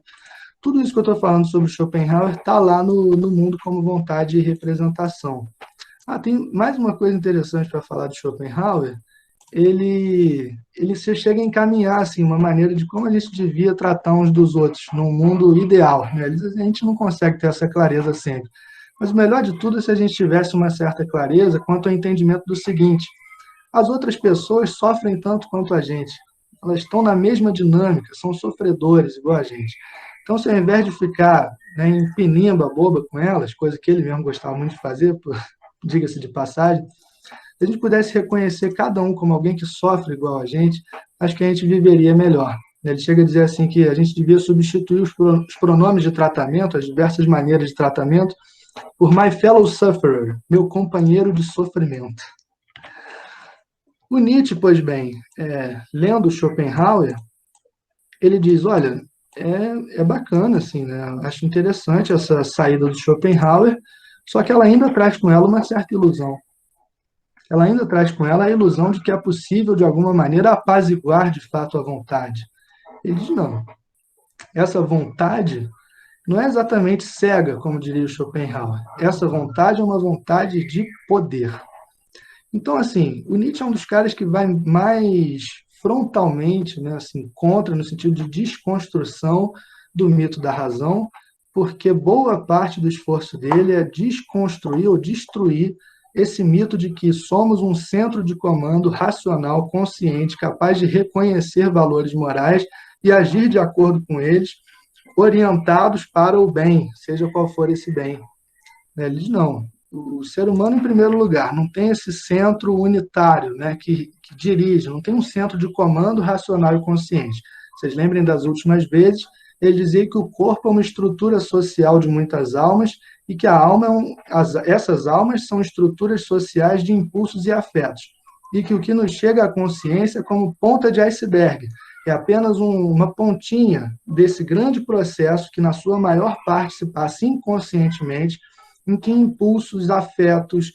Tudo isso que eu estou falando sobre Schopenhauer está lá no Mundo como Vontade e Representação. Tem mais uma coisa interessante para falar de Schopenhauer. Ele se chega a encaminhar assim, uma maneira de como a gente devia tratar uns dos outros num mundo ideal. Né? A gente não consegue ter essa clareza sempre. Mas o melhor de tudo é se a gente tivesse uma certa clareza quanto ao entendimento do seguinte: as outras pessoas sofrem tanto quanto a gente. Elas estão na mesma dinâmica, são sofredores igual a gente. Então, se ao invés de ficar, né, em pinimba boba com elas, coisa que ele mesmo gostava muito de fazer, diga-se de passagem, se a gente pudesse reconhecer cada um como alguém que sofre igual a gente, acho que a gente viveria melhor. Ele chega a dizer assim que a gente devia substituir os pronomes de tratamento, as diversas maneiras de tratamento, por my fellow sufferer, meu companheiro de sofrimento. O Nietzsche, pois bem, lendo Schopenhauer, ele diz, olha, é bacana, assim, né? Acho interessante essa saída do Schopenhauer, só que ela ainda traz com ela uma certa ilusão. Ela ainda traz com ela a ilusão de que é possível, de alguma maneira, apaziguar de fato a vontade. Ele diz, não, essa vontade não é exatamente cega, como diria o Schopenhauer. Essa vontade é uma vontade de poder. Então, assim, o Nietzsche é um dos caras que vai mais frontalmente, né, assim, contra, no sentido de desconstrução do mito da razão, porque boa parte do esforço dele é desconstruir ou destruir esse mito de que somos um centro de comando racional, consciente, capaz de reconhecer valores morais e agir de acordo com eles, orientados para o bem, seja qual for esse bem. Ele diz, não, o ser humano, em primeiro lugar, não tem esse centro unitário, né, que dirige, não tem um centro de comando racional e consciente. Vocês lembrem das últimas vezes, ele dizia que o corpo é uma estrutura social de muitas almas e que a alma essas almas são estruturas sociais de impulsos e afetos, e que o que nos chega à consciência é como ponta de iceberg, é apenas uma pontinha desse grande processo que, na sua maior parte, se passa inconscientemente, em que impulsos, afetos,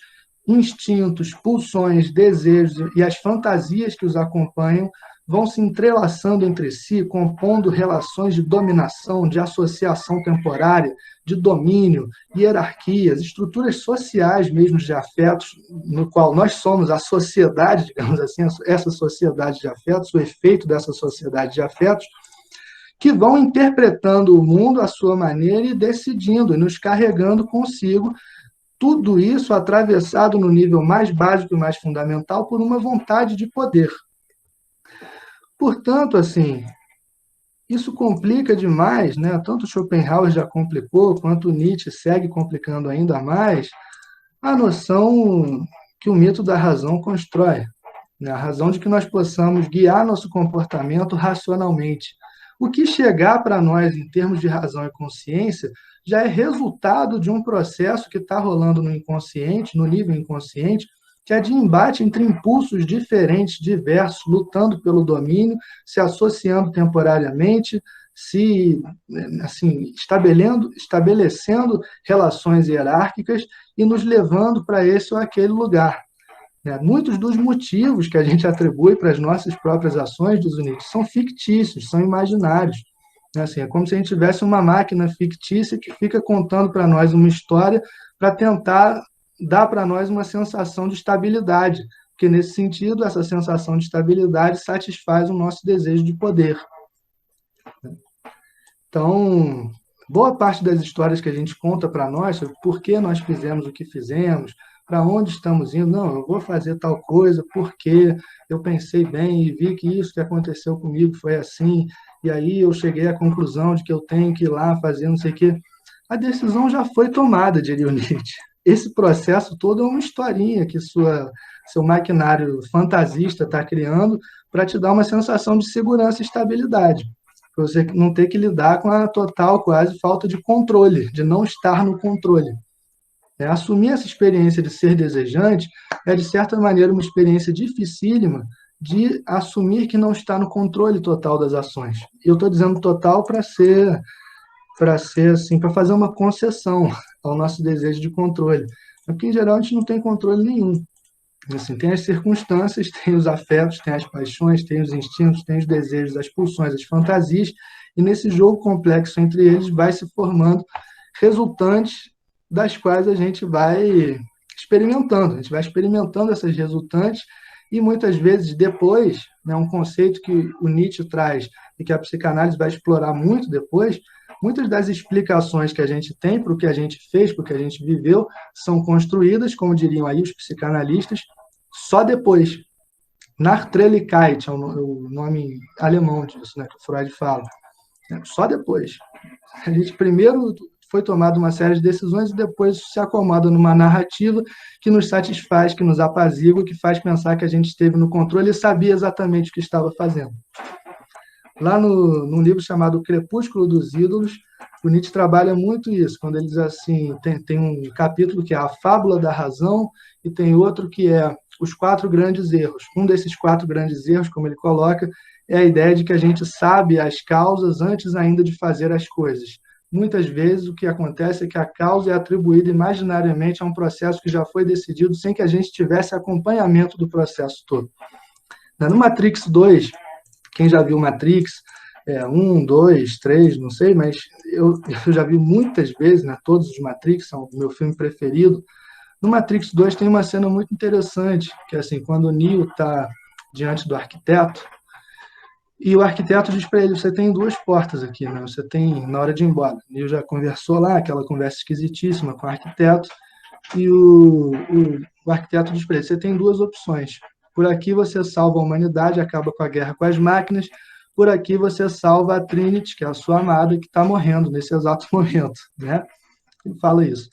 instintos, pulsões, desejos e as fantasias que os acompanham vão se entrelaçando entre si, compondo relações de dominação, de associação temporária, de domínio, hierarquias, estruturas sociais mesmo de afetos, no qual nós somos a sociedade, digamos assim, essa sociedade de afetos, o efeito dessa sociedade de afetos, que vão interpretando o mundo à sua maneira e decidindo, e nos carregando consigo Tudo isso atravessado no nível mais básico e mais fundamental por uma vontade de poder. Portanto, assim, isso complica demais, né? Tanto Schopenhauer já complicou, quanto Nietzsche segue complicando ainda mais a noção que o mito da razão constrói, né? A razão de que nós possamos guiar nosso comportamento racionalmente. O que chegar para nós em termos de razão e consciência já é resultado de um processo que está rolando no inconsciente, no nível inconsciente, que é de embate entre impulsos diferentes, diversos, lutando pelo domínio, se associando temporariamente, se assim estabelecendo relações hierárquicas e nos levando para esse ou aquele lugar. Muitos dos motivos que a gente atribui para as nossas próprias ações, diz o Nietzsche, são fictícios, são imaginários. Assim, é como se a gente tivesse uma máquina fictícia que fica contando para nós uma história para tentar dar para nós uma sensação de estabilidade, porque, nesse sentido, essa sensação de estabilidade satisfaz o nosso desejo de poder. Então, boa parte das histórias que a gente conta para nós sobre por que nós fizemos o que fizemos, para onde estamos indo, não, eu vou fazer tal coisa porque eu pensei bem e vi que isso que aconteceu comigo foi assim, e aí eu cheguei à conclusão de que eu tenho que ir lá fazer não sei o quê. A decisão já foi tomada, diria o Nietzsche. Esse processo todo é uma historinha que seu maquinário fantasista está criando para te dar uma sensação de segurança e estabilidade, para você não ter que lidar com a total, quase, falta de controle, de não estar no controle. Assumir essa experiência de ser desejante é, de certa maneira, uma experiência dificílima de assumir que não está no controle total das ações. E eu estou dizendo total para ser assim, para fazer uma concessão ao nosso desejo de controle. Porque, em geral, a gente não tem controle nenhum. Assim, tem as circunstâncias, tem os afetos, tem as paixões, tem os instintos, tem os desejos, as pulsões, as fantasias, e nesse jogo complexo entre eles vai se formando resultantes das quais a gente vai experimentando essas resultantes, e muitas vezes depois, né, um conceito que o Nietzsche traz e que a psicanálise vai explorar muito depois, muitas das explicações que a gente tem para o que a gente fez, para o que a gente viveu, são construídas, como diriam aí os psicanalistas, só depois. Nachträglichkeit é o nome alemão disso, né, que o Freud fala. Só depois. A gente primeiro foi tomada uma série de decisões e depois se acomoda numa narrativa que nos satisfaz, que nos apazigua, que faz pensar que a gente esteve no controle e sabia exatamente o que estava fazendo. Lá num livro chamado O Crepúsculo dos Ídolos, o Nietzsche trabalha muito isso, quando ele diz assim, tem um capítulo que é a fábula da razão e tem outro que é os 4 grandes erros. Um desses 4 grandes erros, como ele coloca, é a ideia de que a gente sabe as causas antes ainda de fazer as coisas. Muitas vezes o que acontece é que a causa é atribuída imaginariamente a um processo que já foi decidido sem que a gente tivesse acompanhamento do processo todo. No Matrix 2, quem já viu Matrix, 1, 2, 3, não sei, mas eu já vi muitas vezes, né, todos os Matrix, são o meu filme preferido. No Matrix 2 tem uma cena muito interessante, que é assim, quando o Neo está diante do arquiteto, e o arquiteto diz para ele, você tem 2 portas aqui, né? Você tem, na hora de ir embora. O Neo já conversou lá, aquela conversa esquisitíssima com o arquiteto, e o arquiteto diz para ele, você tem 2 opções. Por aqui você salva a humanidade, acaba com a guerra com as máquinas, por aqui você salva a Trinity, que é a sua amada, que está morrendo nesse exato momento, né? Ele fala isso.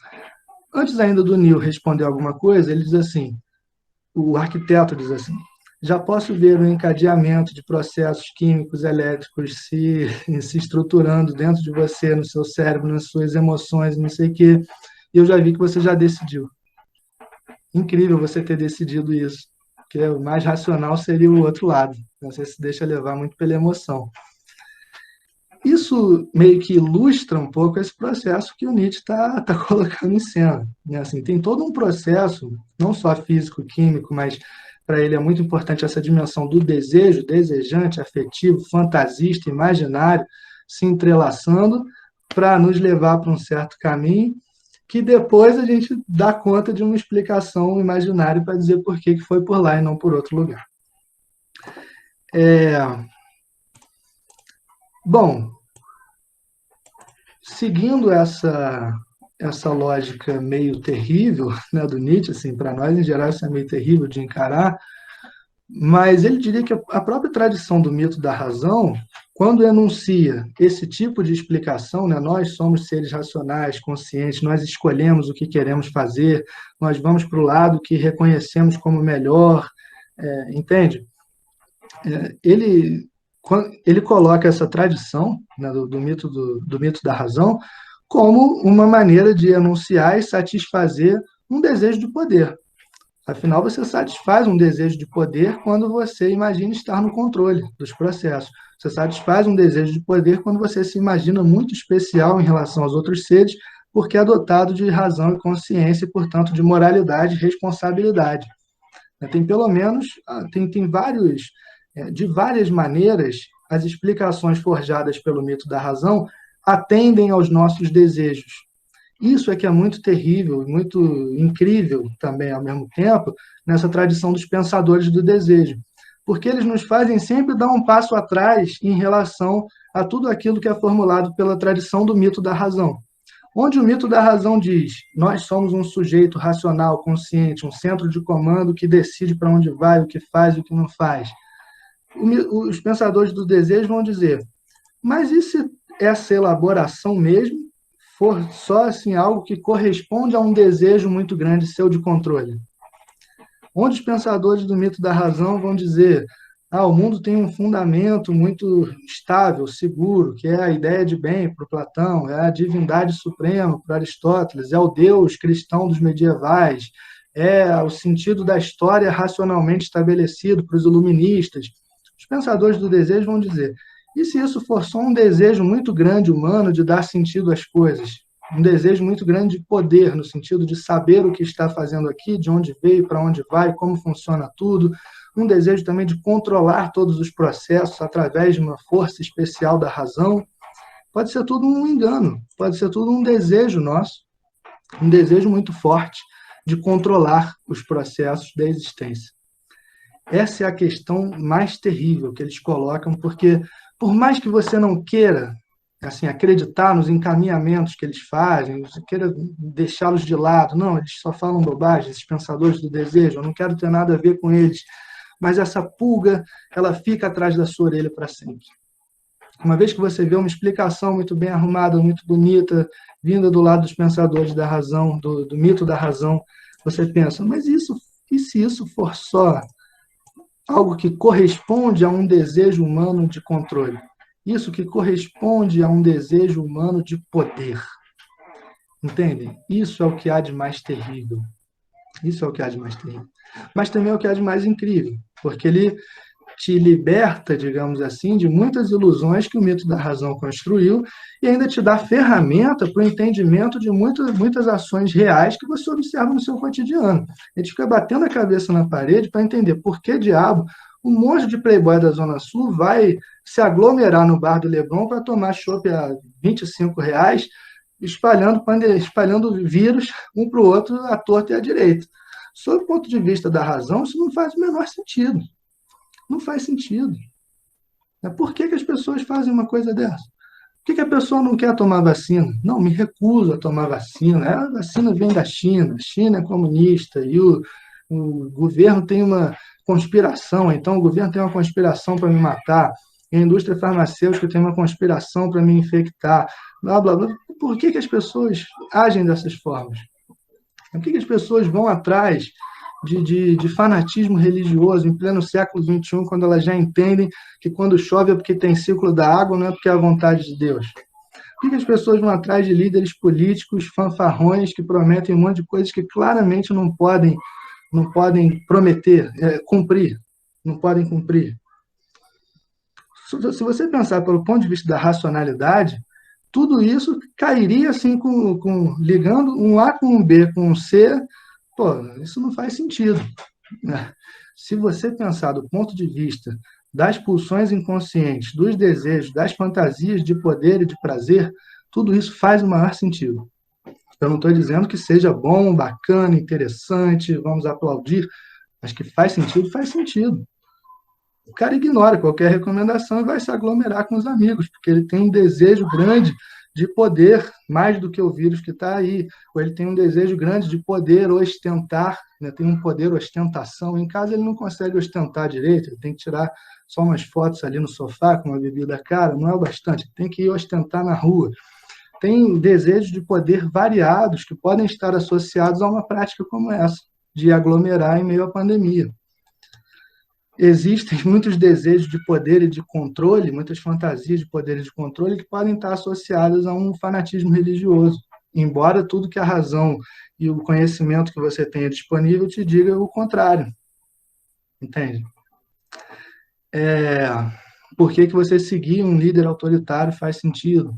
Antes ainda do Neo responder alguma coisa, ele diz assim, o arquiteto diz assim, já posso ver o encadeamento de processos químicos, elétricos se estruturando dentro de você, no seu cérebro, nas suas emoções, não sei o quê, e eu já vi que você já decidiu. Incrível você ter decidido isso, porque o mais racional seria o outro lado, você se deixa levar muito pela emoção. Isso meio que ilustra um pouco esse processo que o Nietzsche está colocando em cena. Assim, tem todo um processo, não só físico-químico, mas para ele é muito importante essa dimensão do desejo, desejante, afetivo, fantasista, imaginário, se entrelaçando para nos levar para um certo caminho, que depois a gente dá conta de uma explicação imaginária para dizer por que foi por lá e não por outro lugar. Bom, seguindo essa lógica meio terrível, né, do Nietzsche, assim, para nós, em geral, isso é meio terrível de encarar, mas ele diria que a própria tradição do mito da razão, quando enuncia esse tipo de explicação, né, nós somos seres racionais, conscientes, nós escolhemos o que queremos fazer, nós vamos para o lado que reconhecemos como melhor, entende? Ele, ele coloca essa tradição, né, do mito da razão como uma maneira de enunciar e satisfazer um desejo de poder. Afinal, você satisfaz um desejo de poder quando você imagina estar no controle dos processos. Você satisfaz um desejo de poder quando você se imagina muito especial em relação aos outros seres, porque é dotado de razão e consciência, e, portanto, de moralidade e responsabilidade. Tem pelo menos, tem vários, de várias maneiras, as explicações forjadas pelo mito da razão atendem aos nossos desejos. Isso é que é muito terrível, muito incrível também, ao mesmo tempo, nessa tradição dos pensadores do desejo, porque eles nos fazem sempre dar um passo atrás em relação a tudo aquilo que é formulado pela tradição do mito da razão. Onde o mito da razão diz: nós somos um sujeito racional, consciente, um centro de comando que decide para onde vai, o que faz e o que não faz. Os pensadores do desejo vão dizer: mas e se essa elaboração mesmo for só assim algo que corresponde a um desejo muito grande seu de controle? Onde os pensadores do mito da razão vão dizer: o mundo tem um fundamento muito estável, seguro, que é a ideia de bem para Platão, é a divindade suprema para Aristóteles, é o Deus cristão dos medievais, é o sentido da história racionalmente estabelecido para os iluministas. Os pensadores do desejo vão dizer: e se isso for só um desejo muito grande humano de dar sentido às coisas? Um desejo muito grande de poder, no sentido de saber o que está fazendo aqui, de onde veio, para onde vai, como funciona tudo. Um desejo também de controlar todos os processos através de uma força especial da razão. Pode ser tudo um engano, pode ser tudo um desejo nosso, um desejo muito forte de controlar os processos da existência. Essa é a questão mais terrível que eles colocam, porque por mais que você não queira assim, acreditar nos encaminhamentos que eles fazem, você queira deixá-los de lado, não, eles só falam bobagem, esses pensadores do desejo, eu não quero ter nada a ver com eles, mas essa pulga, ela fica atrás da sua orelha para sempre. Uma vez que você vê uma explicação muito bem arrumada, muito bonita, vinda do lado dos pensadores da razão, do mito da razão, você pensa, mas isso, e se isso for só algo que corresponde a um desejo humano de controle? Isso que corresponde a um desejo humano de poder. Entendem? Isso é o que há de mais terrível. Isso é o que há de mais terrível. Mas também é o que há de mais incrível, porque ele te liberta, digamos assim, de muitas ilusões que o mito da razão construiu e ainda te dá ferramenta para o entendimento de muitas ações reais que você observa no seu cotidiano. A gente fica batendo a cabeça na parede para entender por que diabo um monte de playboy da Zona Sul vai se aglomerar no bar do Leblon para tomar chopp a R$ 25, espalhando vírus um para o outro, à torta e à direita. Sob o ponto de vista da razão, isso não faz o menor sentido. Não faz sentido. Por que as pessoas fazem uma coisa dessa? Por que a pessoa não quer tomar vacina? Não, me recuso a tomar vacina. A vacina vem da China, a China é comunista e o governo tem uma conspiração, então o governo tem uma conspiração para me matar, e a indústria farmacêutica tem uma conspiração para me infectar, blá, blá, blá. Por que as pessoas agem dessas formas? Por que as pessoas vão atrás de fanatismo religioso em pleno século XXI, quando elas já entendem que quando chove é porque tem ciclo da água, não é porque é a vontade de Deus? Por que as pessoas vão atrás de líderes políticos fanfarrões que prometem um monte de coisas que claramente não podem prometer, cumprir, não podem cumprir? Se você pensar pelo ponto de vista da racionalidade, tudo isso cairia assim, ligando um A com um B com um C. Pô, isso não faz sentido. Se você pensar do ponto de vista das pulsões inconscientes, dos desejos, das fantasias de poder e de prazer, tudo isso faz o maior sentido. Eu não estou dizendo que seja bom, bacana, interessante, vamos aplaudir, mas que faz sentido, faz sentido. O cara ignora qualquer recomendação e vai se aglomerar com os amigos, porque ele tem um desejo grande de poder, mais do que o vírus que está aí, ou ele tem um desejo grande de poder ostentar, né? Tem um poder ostentação. Em casa ele não consegue ostentar direito, ele tem que tirar só umas fotos ali no sofá com uma bebida cara, não é o bastante, tem que ir ostentar na rua. Tem desejos de poder variados que podem estar associados a uma prática como essa, de aglomerar em meio à pandemia. Existem muitos desejos de poder e de controle, muitas fantasias de poder e de controle que podem estar associadas a um fanatismo religioso, embora tudo que a razão e o conhecimento que você tenha disponível te diga o contrário, entende? Por que você seguir um líder autoritário faz sentido?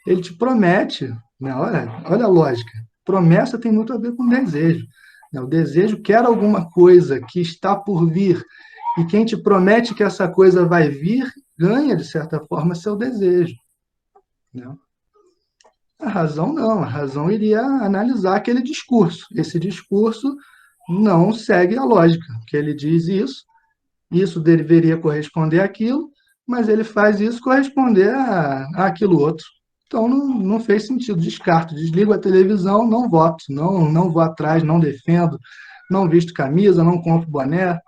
Ele te promete, né? Olha a lógica, promessa tem muito a ver com desejo. Né? O desejo quer alguma coisa que está por vir, e quem te promete que essa coisa vai vir, ganha, de certa forma, seu desejo. Né? A razão não, a razão iria analisar aquele discurso. Esse discurso não segue a lógica, que ele diz isso deveria corresponder àquilo, mas ele faz isso corresponder àquilo outro. Então não fez sentido, descarto, desligo a televisão, não voto, não vou atrás, não defendo, não visto camisa, não compro boné.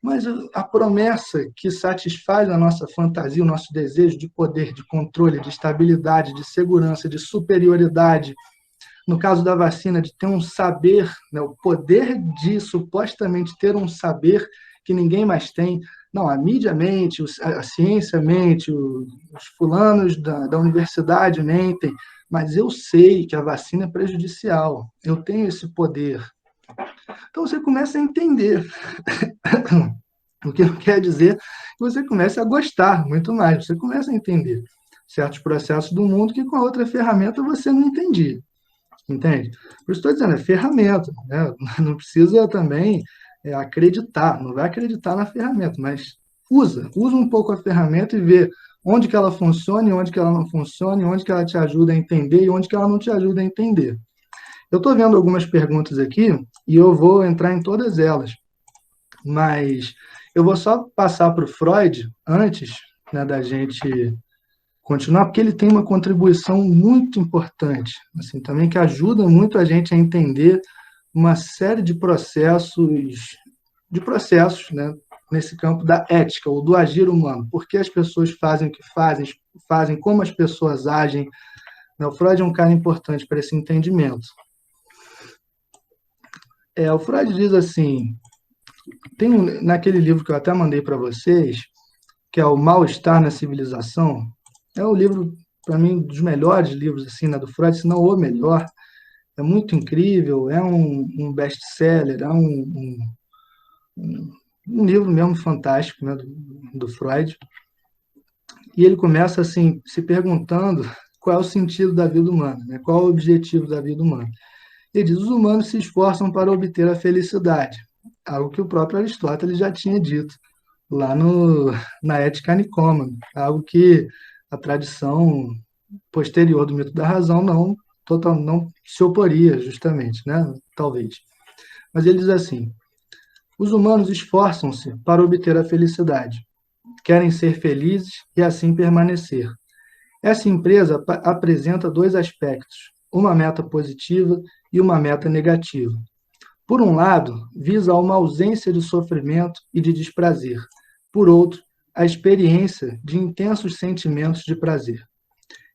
Mas a promessa que satisfaz a nossa fantasia, o nosso desejo de poder, de controle, de estabilidade, de segurança, de superioridade, no caso da vacina, de ter um saber, né, o poder de supostamente ter um saber que ninguém mais tem. Não, a mídia mente, a ciência mente, os fulanos da universidade mentem, mas eu sei que a vacina é prejudicial, eu tenho esse poder. Então você começa a entender. O que não quer dizer que você comece a gostar muito mais, você começa a entender certos processos do mundo que com a outra ferramenta você não entendia, entende? Por isso estou dizendo, é ferramenta, né? Não precisa também acreditar, não vai acreditar na ferramenta, mas usa um pouco a ferramenta e vê onde que ela funciona e onde que ela não funciona, e onde que ela te ajuda a entender e onde que ela não te ajuda a entender. Eu estou vendo algumas perguntas aqui e eu vou entrar em todas elas, mas eu vou só passar para o Freud antes, né, da gente continuar, porque ele tem uma contribuição muito importante, assim, também que ajuda muito a gente a entender uma série de processos, né, nesse campo da ética ou do agir humano. Por que as pessoas fazem o que fazem como as pessoas agem. Né? O Freud é um cara importante para esse entendimento. O Freud diz assim, naquele livro que eu até mandei para vocês, que é o Mal-Estar na Civilização, é o livro, para mim, dos melhores livros assim, né, do Freud, se não o melhor. É muito incrível, é um best-seller, é um livro mesmo fantástico, né, do Freud. E ele começa assim, se perguntando qual é o sentido da vida humana, né, qual é o objetivo da vida humana. Ele diz, os humanos se esforçam para obter a felicidade, algo que o próprio Aristóteles já tinha dito lá na Ética Nicômaco, algo que a tradição posterior do mito da razão não se oporia, justamente, né? Talvez. Mas ele diz assim, os humanos esforçam-se para obter a felicidade, querem ser felizes e assim permanecer. Essa empresa apresenta dois aspectos, uma meta positiva e uma meta negativa. Por um lado, visa uma ausência de sofrimento e de desprazer. Por outro, a experiência de intensos sentimentos de prazer.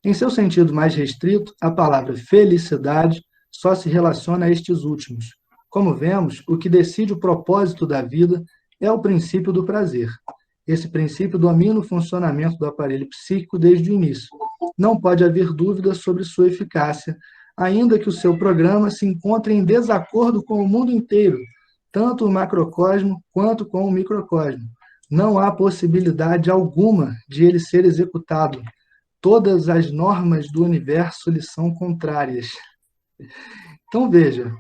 Em seu sentido mais restrito, a palavra felicidade só se relaciona a estes últimos. Como vemos, o que decide o propósito da vida é o princípio do prazer. Esse princípio domina o funcionamento do aparelho psíquico desde o início. Não pode haver dúvida sobre sua eficácia, ainda que o seu programa se encontre em desacordo com o mundo inteiro, tanto o macrocosmo quanto com o microcosmo. Não há possibilidade alguma de ele ser executado. Todas as normas do universo lhe são contrárias. Então, veja,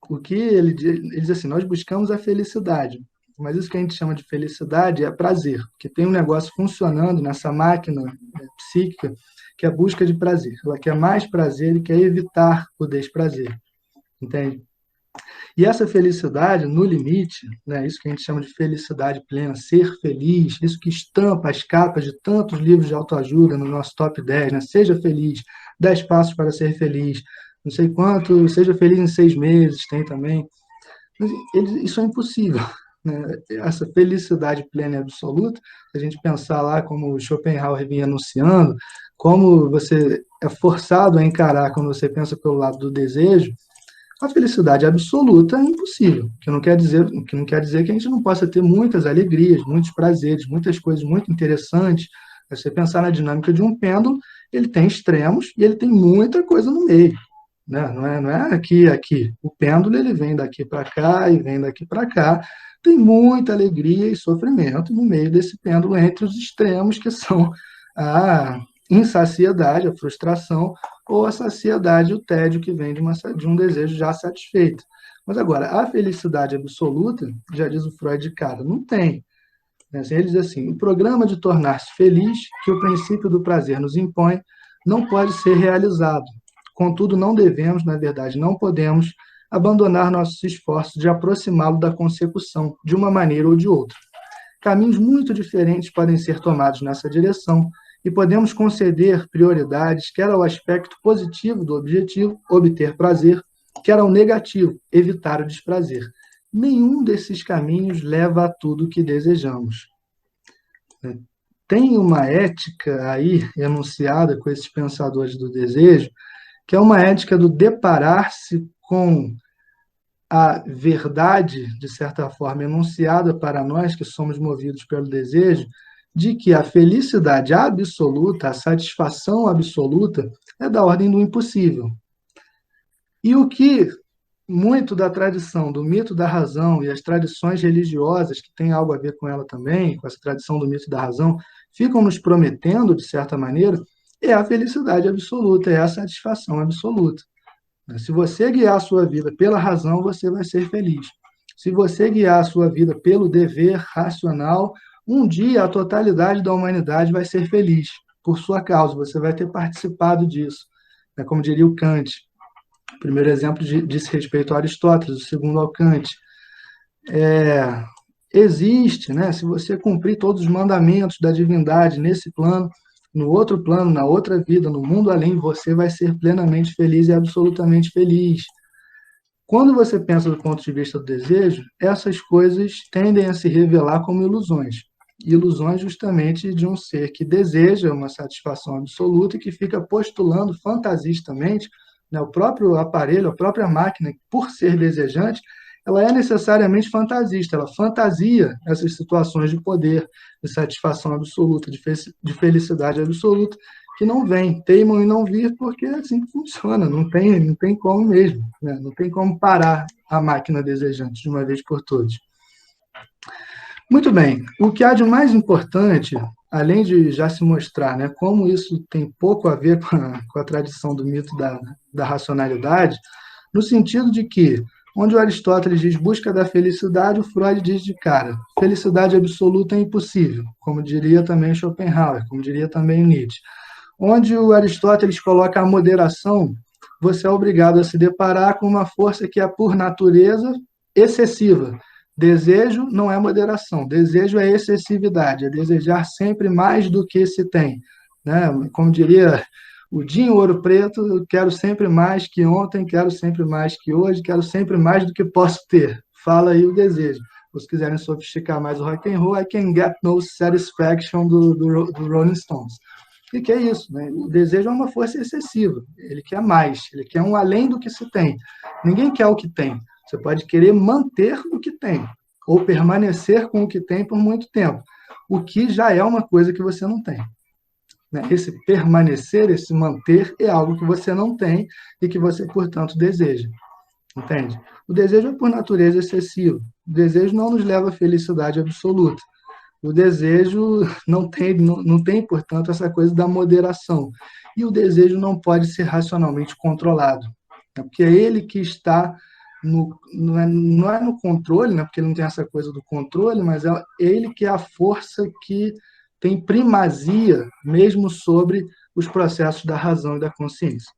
o que ele diz assim, nós buscamos a felicidade, mas isso que a gente chama de felicidade é prazer, porque tem um negócio funcionando nessa máquina psíquica, que é a busca de prazer. Ela quer mais prazer e quer evitar o desprazer, entende? E essa felicidade, no limite, né, isso que a gente chama de felicidade plena, ser feliz, isso que estampa as capas de tantos livros de autoajuda no nosso top 10, né? Seja feliz, 10 passos para ser feliz, não sei quanto, seja feliz em 6 meses, tem também. Mas isso é impossível, né? Essa felicidade plena e absoluta, se a gente pensar lá como o Schopenhauer vinha anunciando, como você é forçado a encarar quando você pensa pelo lado do desejo, a felicidade absoluta é impossível, que não quer dizer que a gente não possa ter muitas alegrias, muitos prazeres, muitas coisas muito interessantes. Se você pensar na dinâmica de um pêndulo, ele tem extremos e ele tem muita coisa no meio, né? Não é aqui, aqui. O pêndulo ele vem daqui para cá e vem daqui para cá. Tem muita alegria e sofrimento no meio desse pêndulo entre os extremos que são a insaciedade, a frustração, ou a saciedade, o tédio que vem de um desejo já satisfeito. Mas agora, a felicidade absoluta, já diz o Freud de cara, não tem. Assim, ele diz assim, o programa de tornar-se feliz, que o princípio do prazer nos impõe, não pode ser realizado. Contudo, não devemos, na verdade, não podemos abandonar nossos esforços de aproximá-lo da consecução, de uma maneira ou de outra. Caminhos muito diferentes podem ser tomados nessa direção, e podemos conceder prioridades quer ao aspecto positivo do objetivo, obter prazer, quer ao negativo, evitar o desprazer. Nenhum desses caminhos leva a tudo o que desejamos. Tem uma ética aí enunciada com esses pensadores do desejo, que é uma ética do deparar-se com a verdade, de certa forma, enunciada para nós que somos movidos pelo desejo, de que a felicidade absoluta, a satisfação absoluta, é da ordem do impossível. E o que muito da tradição, do mito da razão e as tradições religiosas, que tem algo a ver com ela também, com essa tradição do mito da razão, ficam nos prometendo, de certa maneira, é a felicidade absoluta, é a satisfação absoluta. Se você guiar a sua vida pela razão, você vai ser feliz. Se você guiar a sua vida pelo dever racional, um dia a totalidade da humanidade vai ser feliz por sua causa, você vai ter participado disso. Como diria o Kant, o primeiro exemplo diz respeito a Aristóteles, o segundo ao Kant. Existe, né? Se você cumprir todos os mandamentos da divindade nesse plano, no outro plano, na outra vida, no mundo além, você vai ser plenamente feliz e absolutamente feliz. Quando você pensa do ponto de vista do desejo, essas coisas tendem a se revelar como ilusões. Ilusões justamente de um ser que deseja uma satisfação absoluta e que fica postulando fantasistamente, né, o próprio aparelho, a própria máquina, por ser desejante, ela é necessariamente fantasista, ela fantasia essas situações de poder, de satisfação absoluta, de felicidade absoluta, que não vem, teimam em não vir, porque é assim que funciona, não tem como mesmo, né? Não tem como parar a máquina desejante de uma vez por todas. Muito bem, o que há de mais importante, além de já se mostrar, né, como isso tem pouco a ver com a tradição do mito da racionalidade, no sentido de que, onde o Aristóteles diz busca da felicidade, o Freud diz de cara, felicidade absoluta é impossível, como diria também Schopenhauer, como diria também Nietzsche. Onde o Aristóteles coloca a moderação, você é obrigado a se deparar com uma força que é, por natureza, excessiva. Desejo não é moderação, desejo é excessividade, é desejar sempre mais do que se tem. Né? Como diria o Dinho Ouro Preto, eu quero sempre mais que ontem, quero sempre mais que hoje, quero sempre mais do que posso ter. Fala aí o desejo. Se quiserem sofisticar mais o rock and roll, I can get no satisfaction do Rolling Stones. O que é isso? Né? O desejo é uma força excessiva. Ele quer mais, ele quer um além do que se tem. Ninguém quer o que tem. Você pode querer manter o que tem, ou permanecer com o que tem por muito tempo, o que já é uma coisa que você não tem. Esse permanecer, esse manter, é algo que você não tem e que você, portanto, deseja. Entende? O desejo é, por natureza, excessivo. O desejo não nos leva à felicidade absoluta. O desejo não tem, portanto, essa coisa da moderação. E o desejo não pode ser racionalmente controlado. Porque é ele que está não é no controle, né? Porque ele não tem essa coisa do controle, mas é ele que é a força que tem primazia mesmo sobre os processos da razão e da consciência.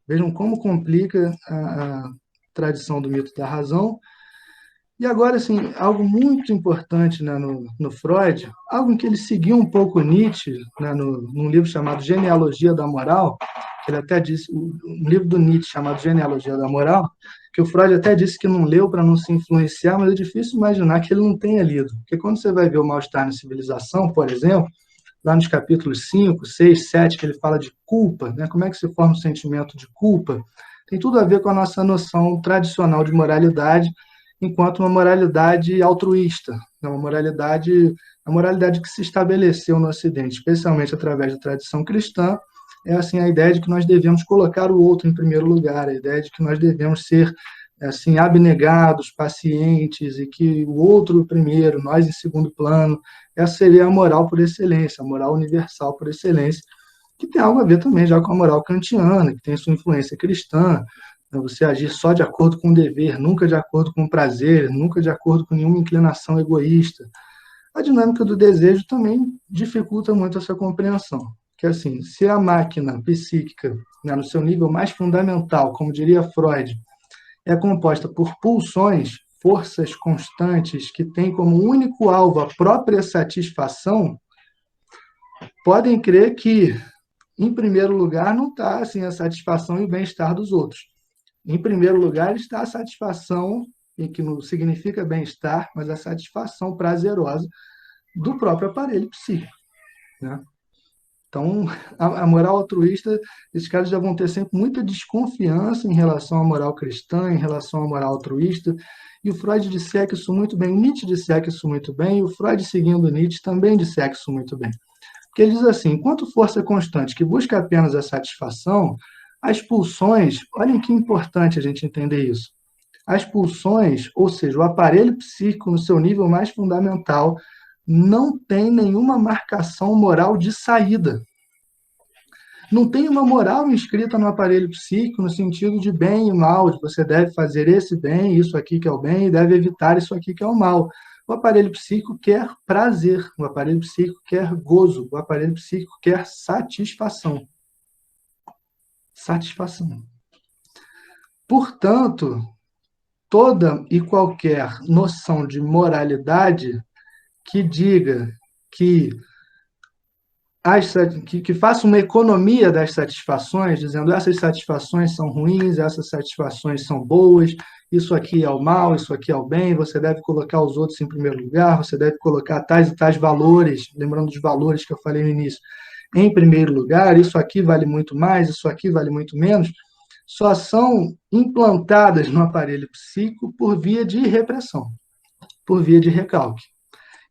Vejam como complica a tradição do mito da razão. E agora, assim, algo muito importante, né, no Freud, algo em que ele seguiu um pouco Nietzsche, né, num livro chamado Genealogia da Moral, que ele até disse, um livro do Nietzsche chamado Genealogia da Moral, que o Freud até disse que não leu para não se influenciar, mas é difícil imaginar que ele não tenha lido. Porque quando você vai ver o Mal-Estar na Civilização, por exemplo, lá nos capítulos 5, 6, 7, que ele fala de culpa, né, como é que se forma o sentimento de culpa, tem tudo a ver com a nossa noção tradicional de moralidade, enquanto uma moralidade altruísta, uma moralidade, a moralidade que se estabeleceu no Ocidente, especialmente através da tradição cristã, é assim a ideia de que nós devemos colocar o outro em primeiro lugar, a ideia de que nós devemos ser assim abnegados, pacientes e que o outro primeiro, nós em segundo plano. Essa seria a moral por excelência, a moral universal por excelência, que tem algo a ver também já com a moral kantiana, que tem sua influência cristã. Você agir só de acordo com o dever, nunca de acordo com o prazer, nunca de acordo com nenhuma inclinação egoísta. A dinâmica do desejo também dificulta muito essa compreensão. Que assim, se a máquina psíquica, né, no seu nível mais fundamental, como diria Freud, é composta por pulsões, forças constantes que têm como único alvo a própria satisfação, podem crer que, em primeiro lugar, não está assim, a satisfação e o bem-estar dos outros. Em primeiro lugar está a satisfação, que não significa bem-estar, mas a satisfação prazerosa do próprio aparelho psíquico, né? Então, a moral altruísta, esses caras já vão ter sempre muita desconfiança em relação à moral cristã, em relação à moral altruísta, e o Freud disseca isso muito bem, o Nietzsche disseca isso muito bem, e o Freud, seguindo Nietzsche, também disseca isso muito bem. Porque ele diz assim, enquanto força constante que busca apenas a satisfação, as pulsões, olhem que importante a gente entender isso, as pulsões, ou seja, o aparelho psíquico no seu nível mais fundamental, não tem nenhuma marcação moral de saída. Não tem uma moral inscrita no aparelho psíquico no sentido de bem e mal, de você deve fazer esse bem, isso aqui que é o bem, e deve evitar isso aqui que é o mal. O aparelho psíquico quer prazer, o aparelho psíquico quer gozo, o aparelho psíquico quer satisfação. Satisfação. Portanto, toda e qualquer noção de moralidade que diga que faça uma economia das satisfações, dizendo essas satisfações são ruins, essas satisfações são boas, isso aqui é o mal, isso aqui é o bem, você deve colocar os outros em primeiro lugar, você deve colocar tais e tais valores, lembrando dos valores que eu falei no início, em primeiro lugar, isso aqui vale muito mais, isso aqui vale muito menos, só são implantadas no aparelho psíquico por via de repressão, por via de recalque.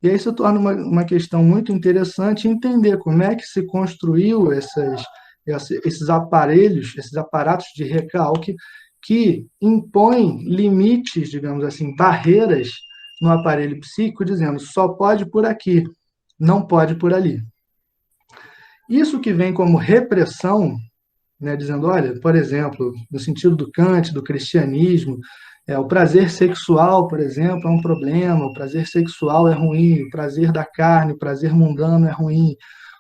E aí se torna uma questão muito interessante entender como é que se construiu esses aparelhos, esses aparatos de recalque que impõem limites, digamos assim, barreiras no aparelho psíquico, dizendo só pode por aqui, não pode por ali. Isso que vem como repressão, né, dizendo, olha, por exemplo, no sentido do Kant, do cristianismo, o prazer sexual, por exemplo, é um problema, o prazer sexual é ruim, o prazer da carne, o prazer mundano é ruim,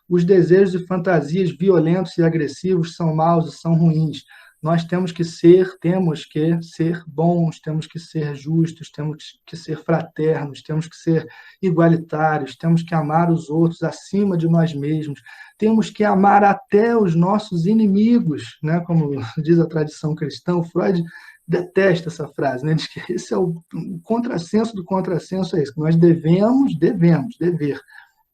os desejos e fantasias violentos e agressivos são maus e são ruins. Nós temos que ser bons, temos que ser justos, temos que ser fraternos, temos que ser igualitários, temos que amar os outros acima de nós mesmos, temos que amar até os nossos inimigos, né? Como diz a tradição cristã, o Freud detesta essa frase, né? Diz que esse é o contrassenso do contrassenso, é isso, que nós devemos dever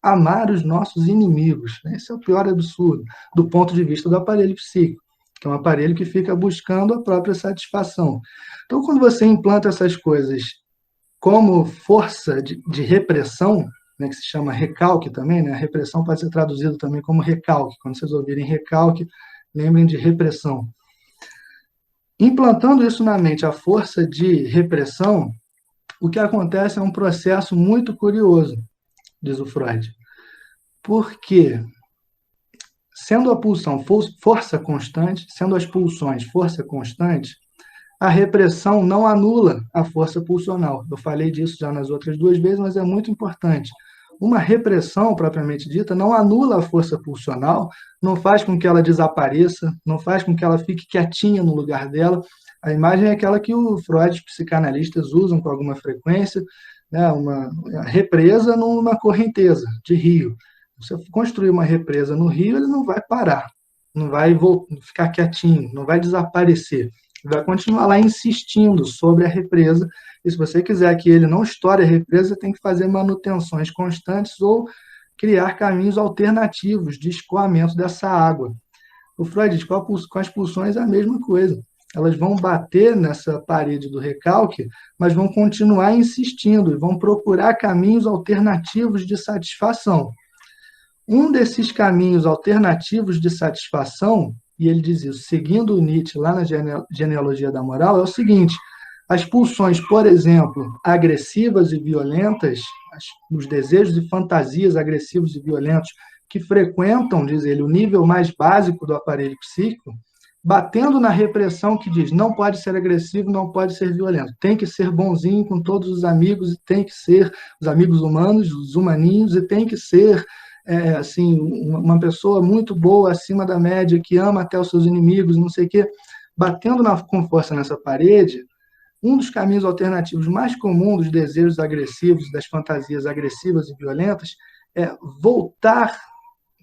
amar os nossos inimigos. Esse é o pior absurdo, do ponto de vista do aparelho psíquico, que é um aparelho que fica buscando a própria satisfação. Então, quando você implanta essas coisas como força de repressão, né, que se chama recalque também, né? A repressão pode ser traduzida também como recalque. Quando vocês ouvirem recalque, lembrem de repressão. Implantando isso na mente, a força de repressão, o que acontece é um processo muito curioso, diz o Freud. Porque, sendo a pulsão força constante, sendo as pulsões força constante, a repressão não anula a força pulsional. Eu falei disso já nas outras duas vezes, mas é muito importante. Uma repressão, propriamente dita, não anula a força pulsional, não faz com que ela desapareça, não faz com que ela fique quietinha no lugar dela. A imagem é aquela que o Freud e os psicanalistas usam com alguma frequência, né, uma represa numa correnteza de rio. Se você construir uma represa no rio, ele não vai parar, não vai ficar quietinho, não vai desaparecer. Ele vai continuar lá insistindo sobre a represa. E se você quiser que ele não estoure a represa, tem que fazer manutenções constantes ou criar caminhos alternativos de escoamento dessa água. O Freud diz que com as pulsões é a mesma coisa. Elas vão bater nessa parede do recalque, mas vão continuar insistindo e vão procurar caminhos alternativos de satisfação. Um desses caminhos alternativos de satisfação, e ele diz isso, seguindo o Nietzsche lá na Genealogia da Moral, é o seguinte: as pulsões, por exemplo, agressivas e violentas, os desejos e fantasias agressivos e violentos que frequentam, diz ele, o nível mais básico do aparelho psíquico, batendo na repressão que diz não pode ser agressivo, não pode ser violento, tem que ser bonzinho com todos os amigos, e tem que ser os amigos humanos, os humaninhos, e tem que ser assim, uma pessoa muito boa, acima da média, que ama até os seus inimigos, não sei o quê, batendo com força nessa parede. Um dos caminhos alternativos mais comuns dos desejos agressivos, das fantasias agressivas e violentas, é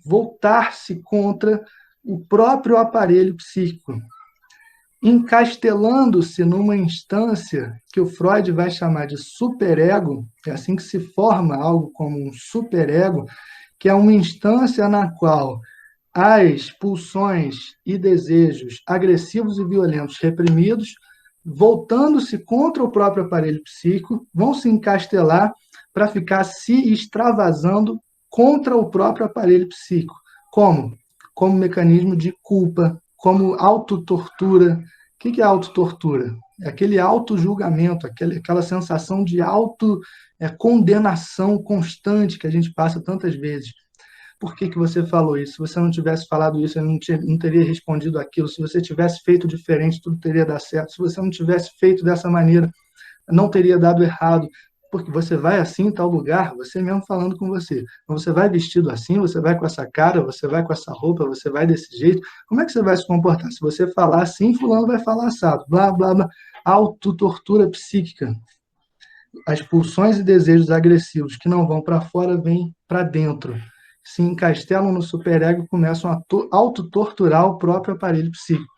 voltar-se contra o próprio aparelho psíquico, encastelando-se numa instância que o Freud vai chamar de superego, é assim que se forma algo como um superego, que é uma instância na qual as pulsões e desejos agressivos e violentos reprimidos, voltando-se contra o próprio aparelho psíquico, vão se encastelar para ficar se extravasando contra o próprio aparelho psíquico. Como? Como mecanismo de culpa, como autotortura. O que é autotortura? É aquele autojulgamento, aquela sensação de autocondenação constante que a gente passa tantas vezes. Por que você falou isso? Se você não tivesse falado isso, eu não teria respondido aquilo. Se você tivesse feito diferente, tudo teria dado certo. Se você não tivesse feito dessa maneira, não teria dado errado. Porque você vai assim em tal lugar, você mesmo falando com você. Você vai vestido assim, você vai com essa cara, você vai com essa roupa, você vai desse jeito. Como é que você vai se comportar? Se você falar assim, fulano vai falar assado. Blá, blá, blá. Autotortura psíquica. As pulsões e desejos agressivos que não vão para fora, vêm para dentro. Se encastelam no superego e começam a autotorturar o próprio aparelho psíquico.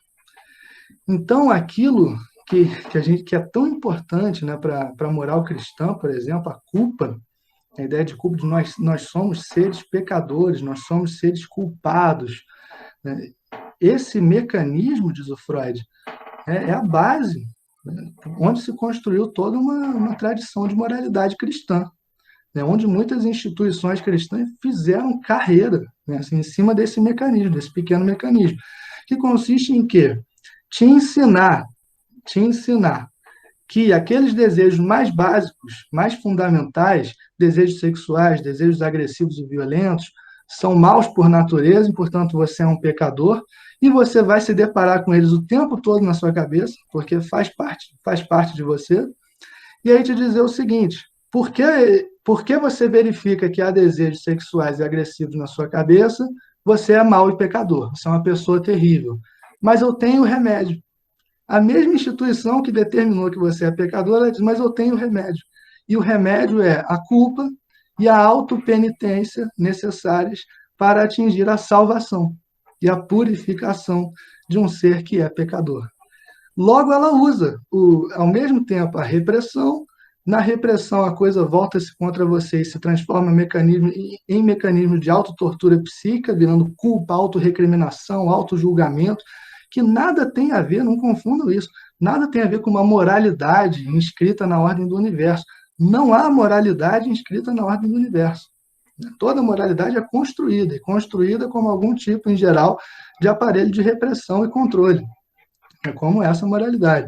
Então, aquilo que é tão importante, né, para a moral cristã, por exemplo, a culpa, a ideia de culpa, de nós somos seres pecadores, nós somos seres culpados. Né? Esse mecanismo, diz o Freud, é a base, né, onde se construiu toda uma tradição de moralidade cristã, né, onde muitas instituições cristãs fizeram carreira, né, assim, em cima desse mecanismo, desse pequeno mecanismo, que consiste em quê? Te ensinar que aqueles desejos mais básicos, mais fundamentais, desejos sexuais, desejos agressivos e violentos, são maus por natureza e, portanto, você é um pecador, e você vai se deparar com eles o tempo todo na sua cabeça, porque faz parte de você. E aí te dizer o seguinte: por que você verifica que há desejos sexuais e agressivos na sua cabeça? Você é mau e pecador, você é uma pessoa terrível. Mas eu tenho remédio. A mesma instituição que determinou que você é pecador, ela diz, mas eu tenho remédio. E o remédio é a culpa e a autopenitência necessárias para atingir a salvação e a purificação de um ser que é pecador. Logo, ela usa, ao mesmo tempo, a repressão. Na repressão, a coisa volta-se contra você e se transforma em mecanismo de autotortura psíquica, virando culpa, autorrecriminação, autojulgamento, que nada tem a ver, não confundam isso, nada tem a ver com uma moralidade inscrita na ordem do universo. Não há moralidade inscrita na ordem do universo. Toda moralidade é construída, e construída como algum tipo, em geral, de aparelho de repressão e controle. É como essa moralidade.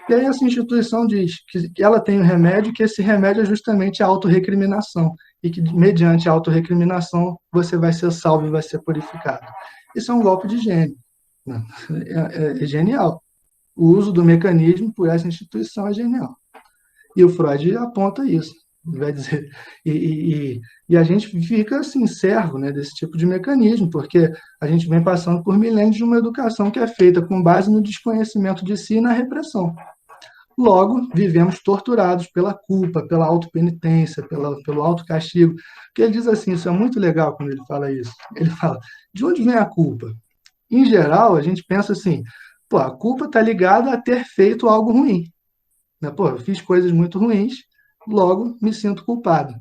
E aí essa instituição diz que ela tem um remédio, que esse remédio é justamente a autorrecriminação, e que, mediante a autorrecriminação, você vai ser salvo e vai ser purificado. Isso é um golpe de gênio. É genial. O uso do mecanismo por essa instituição é genial. E o Freud aponta isso. vai dizer, e a gente fica assim, servo, né, desse tipo de mecanismo, porque a gente vem passando por milênios de uma educação que é feita com base no desconhecimento de si e na repressão. Logo, vivemos torturados pela culpa, pela autopenitência, pelo autocastigo. Porque ele diz assim, isso é muito legal quando ele fala isso. Ele fala, de onde vem a culpa? Em geral, a gente pensa assim, pô, a culpa está ligada a ter feito algo ruim. Né? Pô, eu fiz coisas muito ruins, logo me sinto culpado.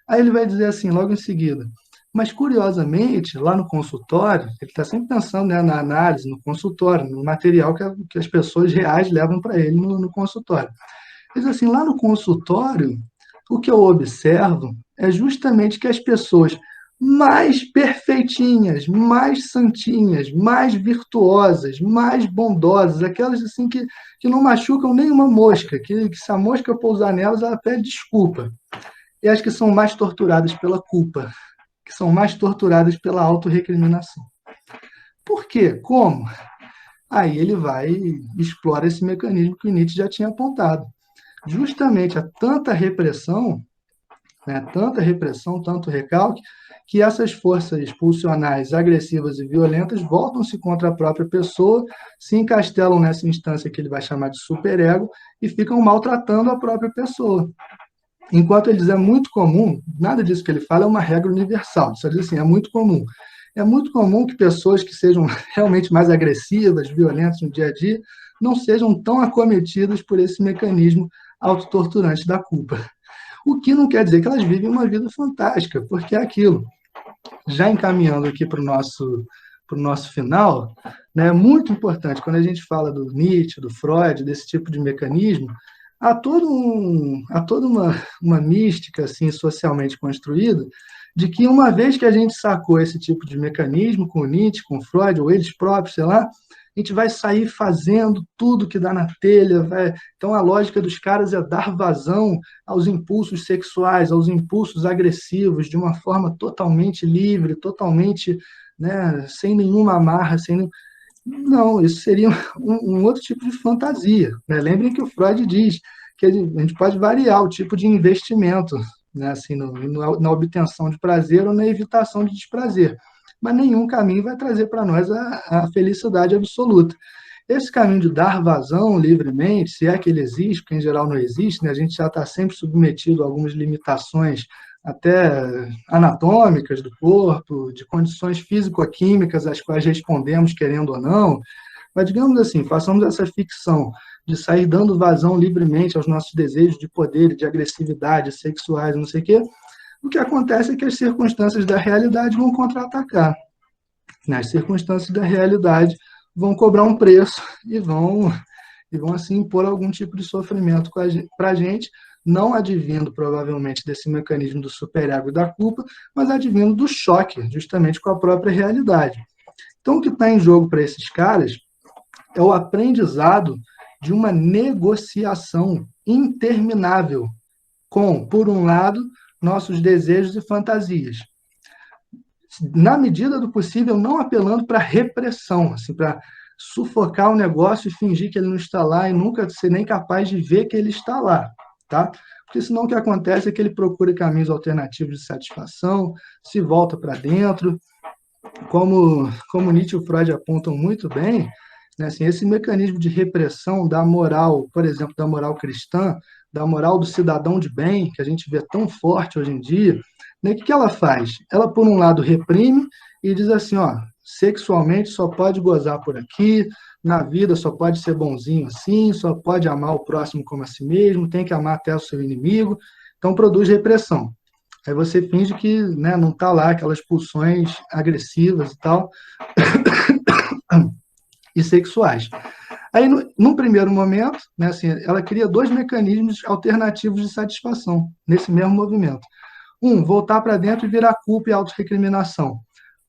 Aí ele vai dizer assim, logo em seguida, mas curiosamente, lá no consultório, ele está sempre pensando, né, na análise, no consultório, no material que as pessoas reais levam para ele no consultório. Ele diz assim, lá no consultório, o que eu observo é justamente que as pessoas mais perfeitinhas, mais santinhas, mais virtuosas, mais bondosas, aquelas assim que não machucam nenhuma mosca, que se a mosca pousar nelas, ela pede desculpa. E as que são mais torturadas pela culpa, que são mais torturadas pela autorrecriminação. Por quê? Como? Aí ele vai e explora esse mecanismo que o Nietzsche já tinha apontado. Justamente a tanta repressão, né, tanta repressão, tanto recalque, que essas forças pulsionais agressivas e violentas voltam-se contra a própria pessoa, se encastelam nessa instância que ele vai chamar de superego e ficam maltratando a própria pessoa. Enquanto ele diz é muito comum, nada disso que ele fala é uma regra universal, só diz assim, é muito comum. É muito comum que pessoas que sejam realmente mais agressivas, violentas no dia a dia, não sejam tão acometidas por esse mecanismo autotorturante da culpa. O que não quer dizer que elas vivem uma vida fantástica, porque é aquilo. Já encaminhando aqui para o nosso final, né, é muito importante, quando a gente fala do Nietzsche, do Freud, desse tipo de mecanismo, há toda uma mística assim, socialmente construída de que uma vez que a gente sacou esse tipo de mecanismo com o Nietzsche, com o Freud, ou eles próprios, sei lá, a gente vai sair fazendo tudo que dá na telha. Então, a lógica dos caras é dar vazão aos impulsos sexuais, aos impulsos agressivos, de uma forma totalmente livre, totalmente, né, sem nenhuma amarra, sem. Não, isso seria um outro tipo de fantasia. Né? Lembrem que o Freud diz que a gente pode variar o tipo de investimento, né? Assim, na obtenção de prazer ou na evitação de desprazer. Mas nenhum caminho vai trazer para nós a felicidade absoluta. Esse caminho de dar vazão livremente, se é que ele existe, porque em geral não existe, né? A gente já está sempre submetido a algumas limitações até anatômicas do corpo, de condições físico-químicas às quais respondemos querendo ou não, mas digamos assim, façamos essa ficção de sair dando vazão livremente aos nossos desejos de poder, de agressividade, sexuais, não sei o quê, o que acontece é que as circunstâncias da realidade vão contra-atacar. As circunstâncias da realidade vão cobrar um preço e vão assim impor algum tipo de sofrimento para a gente, não advindo provavelmente desse mecanismo do superego e da culpa, mas advindo do choque, justamente com a própria realidade. Então, o que está em jogo para esses caras é o aprendizado de uma negociação interminável com, por um lado, nossos desejos e fantasias, na medida do possível, não apelando para repressão, assim, para sufocar o negócio e fingir que ele não está lá e nunca ser nem capaz de ver que ele está lá, tá? Porque senão o que acontece é que ele procura caminhos alternativos de satisfação, se volta para dentro, como Nietzsche e o Freud apontam muito bem, né, assim, esse mecanismo de repressão da moral, por exemplo, da moral cristã, da moral do cidadão de bem, que a gente vê tão forte hoje em dia, né, o que ela faz? Ela, por um lado, reprime e diz assim, ó, sexualmente só pode gozar por aqui, na vida só pode ser bonzinho assim, só pode amar o próximo como a si mesmo, tem que amar até o seu inimigo, então produz repressão. Aí você finge que, né, não está lá aquelas pulsões agressivas e tal, e sexuais. Aí, num primeiro momento, né, assim, ela cria dois mecanismos alternativos de satisfação nesse mesmo movimento. Um, voltar para dentro e virar culpa e autorrecriminação.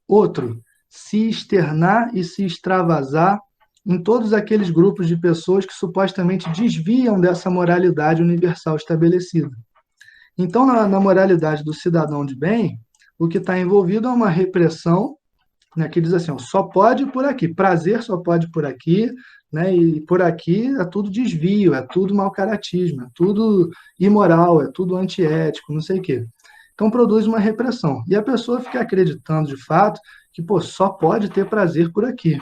Outro, se externar e se extravasar em todos aqueles grupos de pessoas que supostamente desviam dessa moralidade universal estabelecida. Então, na moralidade do cidadão de bem, o que está envolvido é uma repressão né, que diz assim, ó, só pode por aqui, prazer só pode por aqui, né, e por aqui é tudo desvio, é tudo mau caratismo, é tudo imoral, é tudo antiético, não sei o quê. Então produz uma repressão. E a pessoa fica acreditando de fato que, pô, só pode ter prazer por aqui.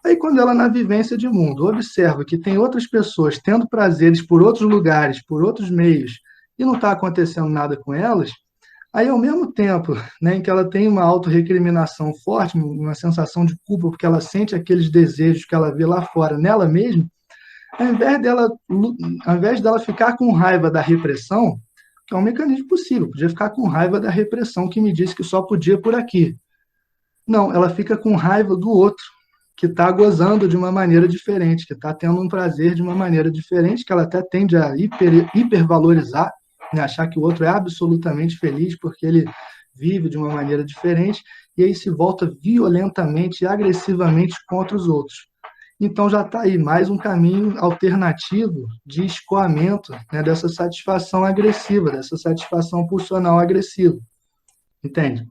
Aí, quando ela, na vivência de mundo, observa que tem outras pessoas tendo prazeres por outros lugares, por outros meios, e não está acontecendo nada com elas, aí, ao mesmo tempo, né, em que ela tem uma autorrecriminação forte, uma sensação de culpa, porque ela sente aqueles desejos que ela vê lá fora nela mesma, ao invés dela, ao invés dela ficar com raiva da repressão, que é um mecanismo possível, podia ficar com raiva da repressão que me disse que só podia por aqui. Não, ela fica com raiva do outro, que está gozando de uma maneira diferente, que está tendo um prazer de uma maneira diferente, que ela até tende a hipervalorizar, né, achar que o outro é absolutamente feliz porque ele vive de uma maneira diferente, e aí se volta violentamente e agressivamente contra os outros. Então já está aí mais um caminho alternativo de escoamento, né, dessa satisfação agressiva, dessa satisfação pulsional agressiva. Entende?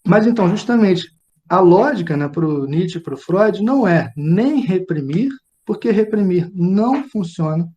Mas então, justamente, a lógica, né, para o Nietzsche e para o Freud não é nem reprimir, porque reprimir não funciona,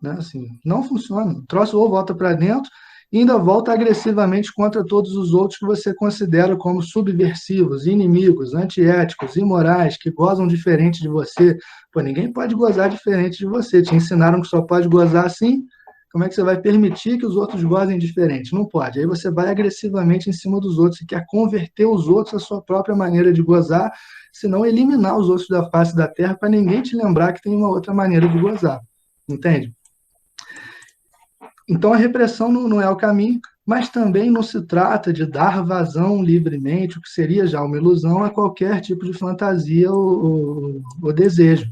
né, assim, não funciona. O troço ou volta para dentro e ainda volta agressivamente contra todos os outros que você considera como subversivos, inimigos, antiéticos, imorais, que gozam diferente de você. Pô, ninguém pode gozar diferente de você. Te ensinaram que só pode gozar assim. Como é que você vai permitir que os outros gozem diferente? Não pode. Aí você vai agressivamente em cima dos outros e quer converter os outros à sua própria maneira de gozar, se não eliminar os outros da face da terra para ninguém te lembrar que tem uma outra maneira de gozar. Entende? Então a repressão não é o caminho, mas também não se trata de dar vazão livremente, o que seria já uma ilusão, a qualquer tipo de fantasia ou desejo.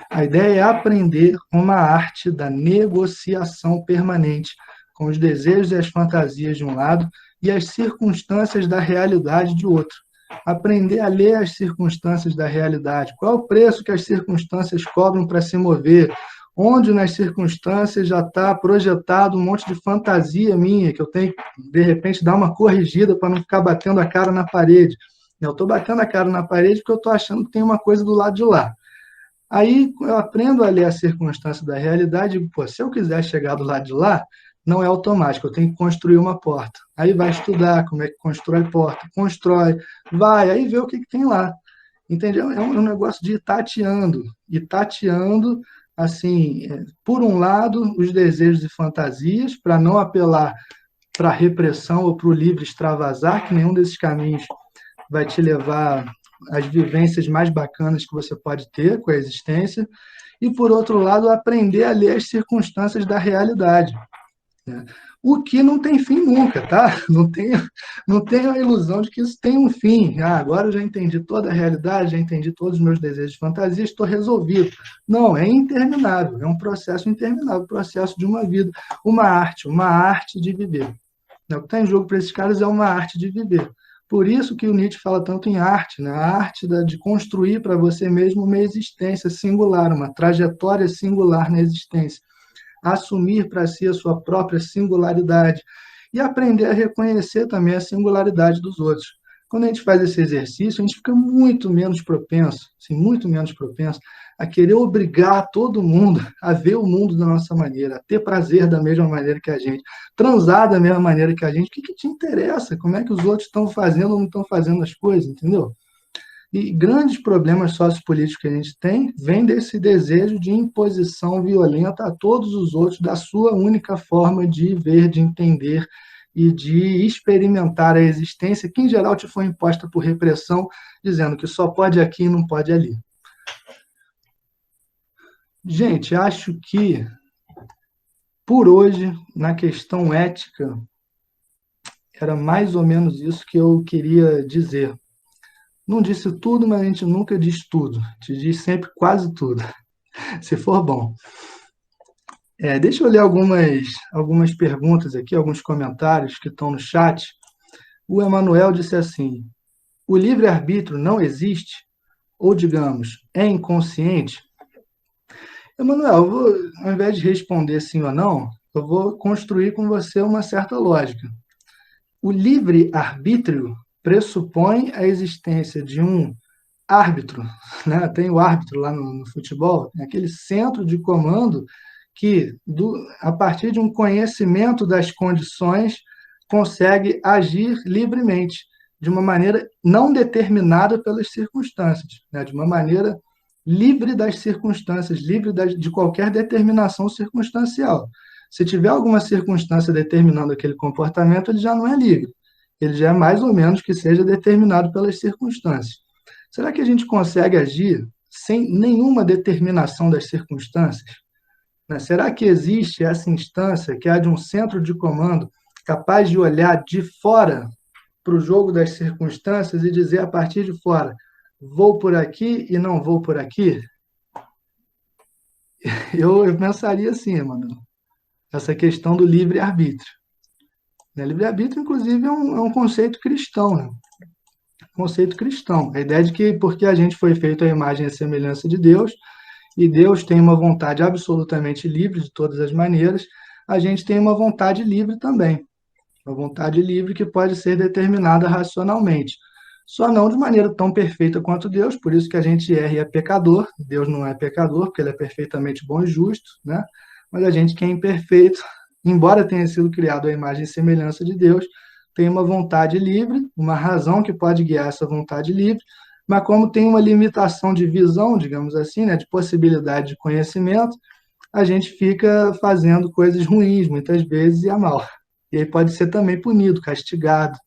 A ideia é aprender uma arte da negociação permanente com os desejos e as fantasias de um lado e as circunstâncias da realidade de outro. Aprender a ler as circunstâncias da realidade. Qual é o preço que as circunstâncias cobram para se mover? Onde nas circunstâncias já está projetado um monte de fantasia minha, que eu tenho que, de repente, dar uma corrigida para não ficar batendo a cara na parede. Eu estou batendo a cara na parede porque eu estou achando que tem uma coisa do lado de lá. Aí eu aprendo a ler a circunstância da realidade e digo, pô, se eu quiser chegar do lado de lá, não é automático, eu tenho que construir uma porta. Aí vai estudar como é que constrói porta, constrói, vai, aí vê o que tem lá. Entendeu? É um negócio de ir tateando, assim, por um lado, os desejos e fantasias, para não apelar para a repressão ou para o livre extravasar, que nenhum desses caminhos vai te levar às vivências mais bacanas que você pode ter com a existência, e, por outro lado, aprender a ler as circunstâncias da realidade, né? O que não tem fim nunca, tá? Não tenho a ilusão de que isso tem um fim. Ah, agora eu já entendi toda a realidade, já entendi todos os meus desejos e fantasias, estou resolvido. Não, é interminável, é um processo interminável, processo de uma arte de viver. O que está em jogo para esses caras é uma arte de viver. Por isso que o Nietzsche fala tanto em arte, né? A arte de construir para você mesmo uma existência singular, uma trajetória singular na existência. Assumir para si a sua própria singularidade e aprender a reconhecer também a singularidade dos outros. Quando a gente faz esse exercício, a gente fica muito menos propenso, assim, muito menos propenso a querer obrigar todo mundo a ver o mundo da nossa maneira, a ter prazer da mesma maneira que a gente, transar da mesma maneira que a gente. O que te interessa? Como é que os outros estão fazendo ou não estão fazendo as coisas, entendeu? E grandes problemas sociopolíticos que a gente tem vêm desse desejo de imposição violenta a todos os outros da sua única forma de ver, de entender e de experimentar a existência, que em geral te foi imposta por repressão, dizendo que só pode aqui e não pode ali. Gente, acho que por hoje, na questão ética, era mais ou menos isso que eu queria dizer. Não disse tudo, mas a gente nunca diz tudo. Te diz sempre quase tudo, se for bom. Deixa eu ler algumas perguntas aqui, alguns comentários que estão no chat. O Emanuel disse assim: o livre-arbítrio não existe? Ou, digamos, é inconsciente? Emanuel, ao invés de responder sim ou não, eu vou construir com você uma certa lógica. o livre-arbítrio pressupõe a existência de um árbitro, né? Tem o árbitro lá no futebol, aquele centro de comando que, a partir de um conhecimento das condições, consegue agir livremente, de uma maneira não determinada pelas circunstâncias, né? De uma maneira livre das circunstâncias, livre de qualquer determinação circunstancial. Se tiver alguma circunstância determinando aquele comportamento, ele já não é livre. Ele já é mais ou menos que seja determinado pelas circunstâncias. Será que a gente consegue agir sem nenhuma determinação das circunstâncias? Né? Será que existe essa instância que há de um centro de comando capaz de olhar de fora para o jogo das circunstâncias e dizer a partir de fora, vou por aqui e não vou por aqui? Eu pensaria assim, mano, essa questão do livre-arbítrio. Né? Livre-arbítrio, inclusive, é um conceito cristão, né? Conceito cristão. A ideia de que porque a gente foi feito à imagem e semelhança de Deus, e Deus tem uma vontade absolutamente livre de todas as maneiras, a gente tem uma vontade livre também. Uma vontade livre que pode ser determinada racionalmente. Só não de maneira tão perfeita quanto Deus, por isso que a gente erra e é pecador. Deus não é pecador, porque ele é perfeitamente bom e justo, né? Mas a gente que é imperfeito, embora tenha sido criado à imagem e semelhança de Deus, tem uma vontade livre, uma razão que pode guiar essa vontade livre, mas como tem uma limitação de visão, digamos assim, né, de possibilidade de conhecimento, a gente fica fazendo coisas ruins, muitas vezes, e a mal. E aí pode ser também punido, castigado,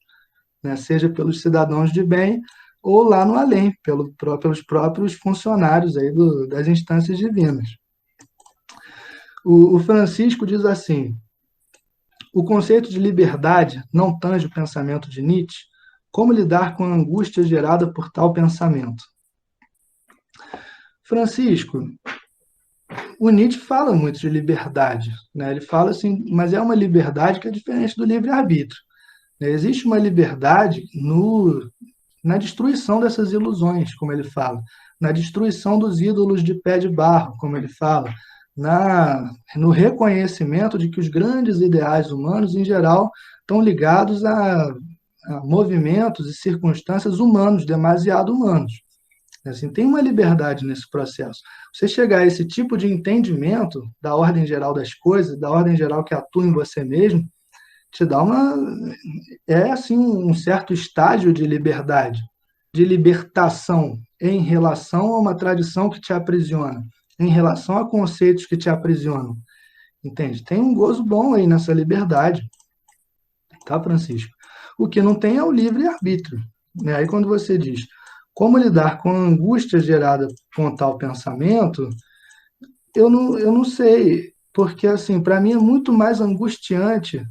né, seja pelos cidadãos de bem ou lá no além, pelos próprios funcionários aí das instâncias divinas. O Francisco diz assim, o conceito de liberdade não tange o pensamento de Nietzsche. Como lidar com a angústia gerada por tal pensamento? Francisco, o Nietzsche fala muito de liberdade, né? Ele fala assim, mas é uma liberdade que é diferente do livre-arbítrio. Existe uma liberdade na destruição dessas ilusões, como ele fala, na destruição dos ídolos de pé de barro, como ele fala, no reconhecimento de que os grandes ideais humanos, em geral, estão ligados a movimentos e circunstâncias humanos, demasiado humanos. Assim, tem uma liberdade nesse processo. Você chegar a esse tipo de entendimento da ordem geral das coisas, da ordem geral que atua em você mesmo, te dá assim, um certo estágio de liberdade, de libertação em relação a uma tradição que te aprisiona, em relação a conceitos que te aprisionam. Entende? Tem um gozo bom aí nessa liberdade. Tá, Francisco? O que não tem é o livre-arbítrio. Né? Aí quando você diz como lidar com a angústia gerada com tal pensamento, eu não sei, porque assim, para mim é muito mais angustiante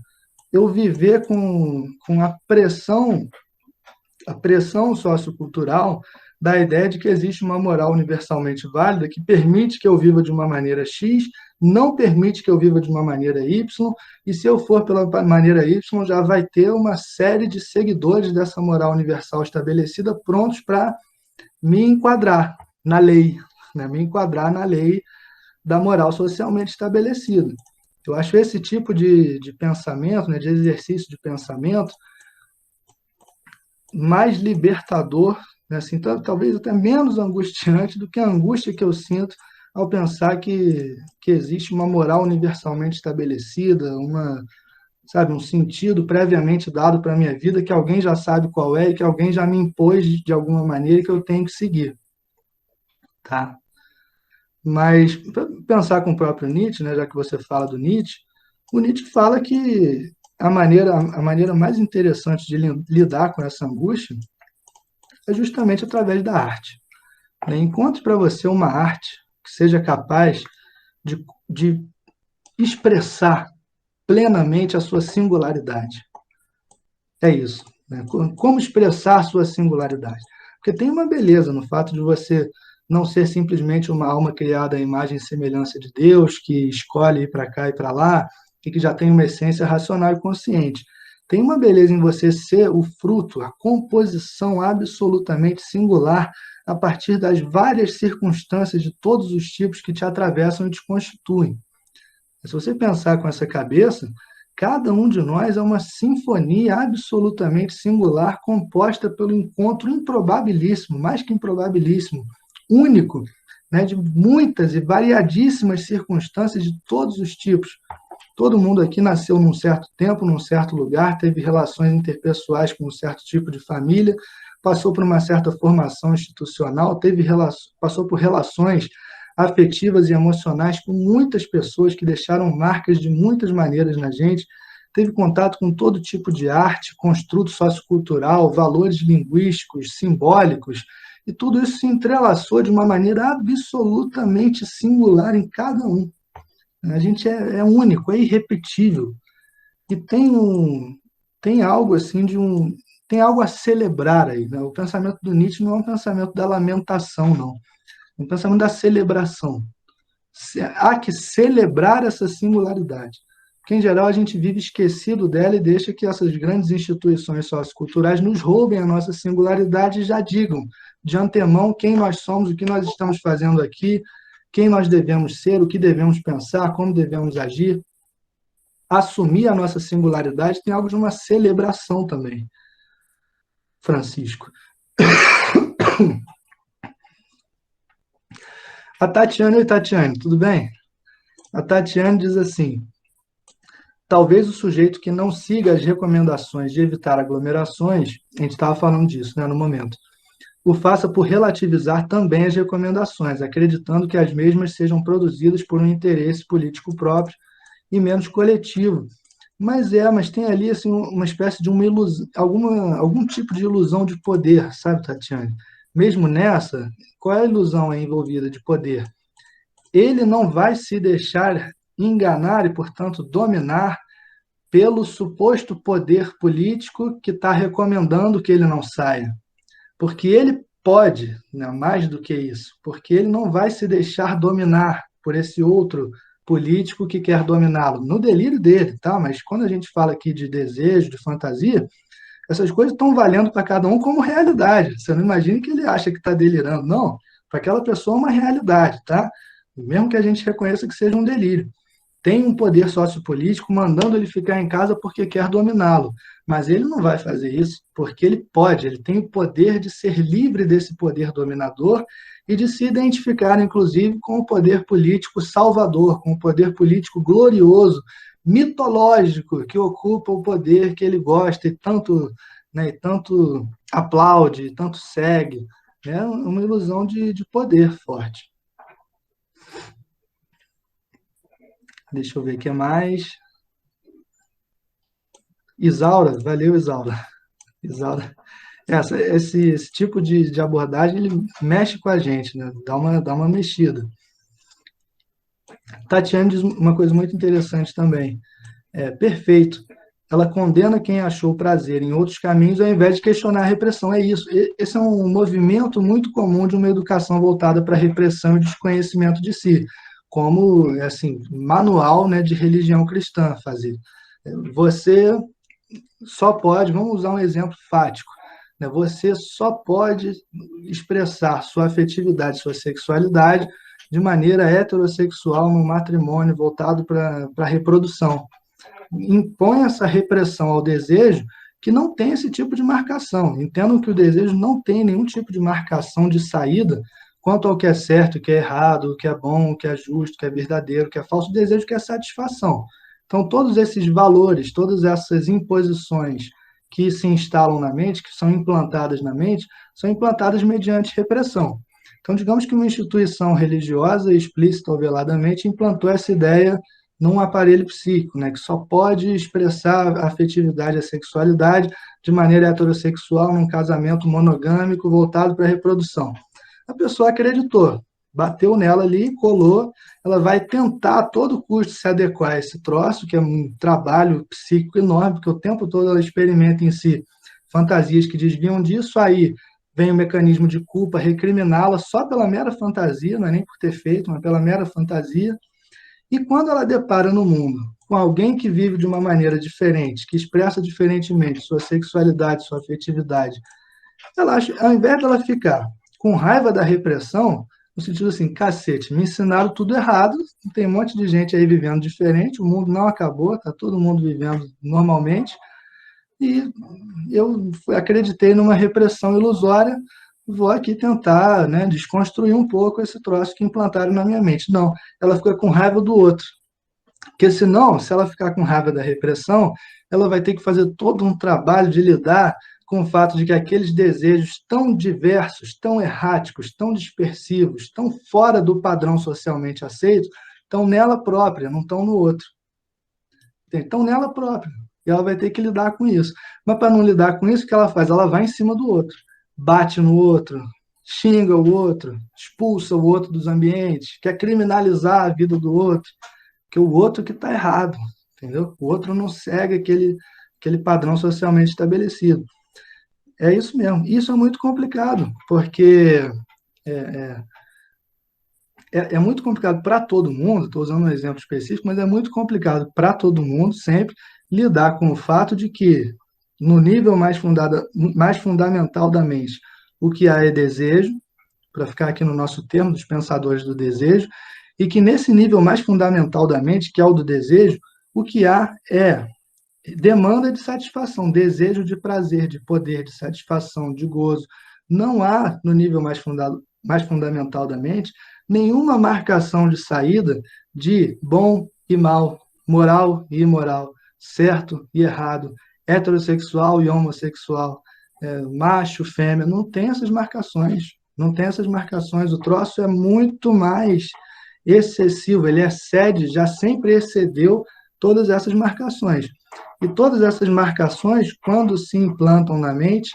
eu viver com a pressão sociocultural da ideia de que existe uma moral universalmente válida que permite que eu viva de uma maneira X, não permite que eu viva de uma maneira Y, e se eu for pela maneira Y, já vai ter uma série de seguidores dessa moral universal estabelecida prontos para me enquadrar na lei, né? Me enquadrar na lei da moral socialmente estabelecida. Eu acho esse tipo de pensamento, né, de exercício de pensamento, mais libertador, né, assim, talvez até menos angustiante do que a angústia que eu sinto ao pensar que existe uma moral universalmente estabelecida, um sentido previamente dado para a minha vida, que alguém já sabe qual é e que alguém já me impôs de alguma maneira que eu tenho que seguir. Tá? Mas, para pensar com o próprio Nietzsche, né, já que você fala do Nietzsche, o Nietzsche fala que a maneira mais interessante de lidar com essa angústia é justamente através da arte. Encontre para você uma arte que seja capaz de expressar plenamente a sua singularidade. É isso. Né? Como expressar sua singularidade? Porque tem uma beleza no fato de você não ser simplesmente uma alma criada à imagem e semelhança de Deus, que escolhe ir para cá e para lá, e que já tem uma essência racional e consciente. Tem uma beleza em você ser o fruto, a composição absolutamente singular a partir das várias circunstâncias de todos os tipos que te atravessam e te constituem. Se você pensar com essa cabeça, Cada um de nós é uma sinfonia absolutamente singular, composta pelo encontro improbabilíssimo, mais que improbabilíssimo, único, né, de muitas e variadíssimas circunstâncias de todos os tipos. Todo mundo aqui nasceu num certo tempo, num certo lugar, teve relações interpessoais com um certo tipo de família, passou por uma certa formação institucional, passou por relações afetivas e emocionais com muitas pessoas que deixaram marcas de muitas maneiras na gente, teve contato com todo tipo de arte, construto sociocultural, valores linguísticos, simbólicos, e tudo isso se entrelaçou de uma maneira absolutamente singular em cada um. A gente é único, é irrepetível. E tem algo assim tem algo a celebrar aí, né? O pensamento do Nietzsche não é um pensamento da lamentação, não. É um pensamento da celebração. Há que celebrar essa singularidade. Porque, em geral, a gente vive esquecido dela e deixa que essas grandes instituições socioculturais nos roubem a nossa singularidade e já digam de antemão quem nós somos, o que nós estamos fazendo aqui, quem nós devemos ser, o que devemos pensar, como devemos agir. Assumir a nossa singularidade tem algo de uma celebração também, Francisco. A Tatiane, oi Tatiane, tudo bem? A Tatiane diz assim: talvez o sujeito que não siga as recomendações de evitar aglomerações, a gente estava falando disso, né, no momento, o faça por relativizar também as recomendações, acreditando que as mesmas sejam produzidas por um interesse político próprio e menos coletivo. Mas tem ali assim, uma espécie de uma ilusão, algum tipo de ilusão de poder, sabe, Tatiane? Mesmo nessa, qual é a ilusão envolvida de poder? Ele não vai se deixar enganar e, portanto, dominar pelo suposto poder político que está recomendando que ele não saia. Porque ele pode, né, mais do que isso, porque ele não vai se deixar dominar por esse outro político que quer dominá-lo, no delírio dele, tá? Mas quando a gente fala aqui de desejo, de fantasia, essas coisas estão valendo para cada um como realidade. Você não imagina que ele acha que está delirando, não. Para aquela pessoa é uma realidade, tá? Mesmo que a gente reconheça que seja um delírio. Tem um poder sociopolítico mandando ele ficar em casa porque quer dominá-lo. Mas ele não vai fazer isso porque ele pode, ele tem o poder de ser livre desse poder dominador e de se identificar, inclusive, com o poder político salvador, com o poder político glorioso, mitológico, que ocupa o poder que ele gosta e tanto aplaude, e tanto segue. É uma ilusão de poder forte. Deixa eu ver o que mais. Isaura, valeu, Isaura. Isaura. Esse tipo de abordagem ele mexe com a gente, né? Dá uma mexida. Tatiana diz uma coisa muito interessante também. Perfeito. Ela condena quem achou prazer em outros caminhos ao invés de questionar a repressão. É isso. Esse é um movimento muito comum de uma educação voltada para a repressão e desconhecimento de si, como assim, manual, né, de religião cristã fazer. Você só pode, vamos usar um exemplo fático, né? Você só pode expressar sua afetividade, sua sexualidade de maneira heterossexual no matrimônio voltado para a reprodução. Impõe essa repressão ao desejo que não tem esse tipo de marcação. Entendam que o desejo não tem nenhum tipo de marcação de saída quanto ao que é certo, o que é errado, o que é bom, o que é justo, o que é verdadeiro, o que é falso. O desejo quer satisfação. Então, todos esses valores, todas essas imposições que se instalam na mente, que são implantadas na mente, são implantadas mediante repressão. Então, digamos que uma instituição religiosa, explícita ou veladamente, implantou essa ideia num aparelho psíquico, né, que só pode expressar a afetividade, a sexualidade de maneira heterossexual num casamento monogâmico voltado para a reprodução. A pessoa acreditou, bateu nela ali, colou, ela vai tentar a todo custo se adequar a esse troço, que é um trabalho psíquico enorme, porque o tempo todo ela experimenta em si fantasias que desviam disso, aí vem o mecanismo de culpa, recriminá-la só pela mera fantasia, não é nem por ter feito, mas pela mera fantasia. E quando ela depara no mundo com alguém que vive de uma maneira diferente, que expressa diferentemente sua sexualidade, sua afetividade, ela acha, ao invés dela ficar com raiva da repressão, no sentido assim, cacete, me ensinaram tudo errado, tem um monte de gente aí vivendo diferente, o mundo não acabou, está todo mundo vivendo normalmente, e eu acreditei numa repressão ilusória, vou aqui tentar, né, desconstruir um pouco esse troço que implantaram na minha mente. Não, ela fica com raiva do outro, porque senão, se ela ficar com raiva da repressão, ela vai ter que fazer todo um trabalho de lidar com o fato de que aqueles desejos tão diversos, tão erráticos, tão dispersivos, tão fora do padrão socialmente aceito, estão nela própria, não estão no outro. Estão nela própria. E ela vai ter que lidar com isso. Mas para não lidar com isso, o que ela faz? Ela vai em cima do outro, bate no outro, xinga o outro, expulsa o outro dos ambientes, quer criminalizar a vida do outro, que o outro que está errado, entendeu? O outro não segue aquele padrão socialmente estabelecido. É isso mesmo. Isso é muito complicado, porque é muito complicado para todo mundo, estou usando um exemplo específico, mas é muito complicado para todo mundo sempre lidar com o fato de que, no nível mais fundamental da mente, o que há é desejo, para ficar aqui no nosso termo dos pensadores do desejo, e que nesse nível mais fundamental da mente, que é o do desejo, o que há é demanda de satisfação, desejo de prazer, de poder, de satisfação, de gozo. Não há, no nível mais fundamental da mente, nenhuma marcação de saída de bom e mal, moral e imoral, certo e errado, heterossexual e homossexual, macho, fêmea, não tem essas marcações. Não tem essas marcações. O troço é muito mais excessivo, ele excede, já sempre excedeu todas essas marcações. E todas essas marcações, quando se implantam na mente,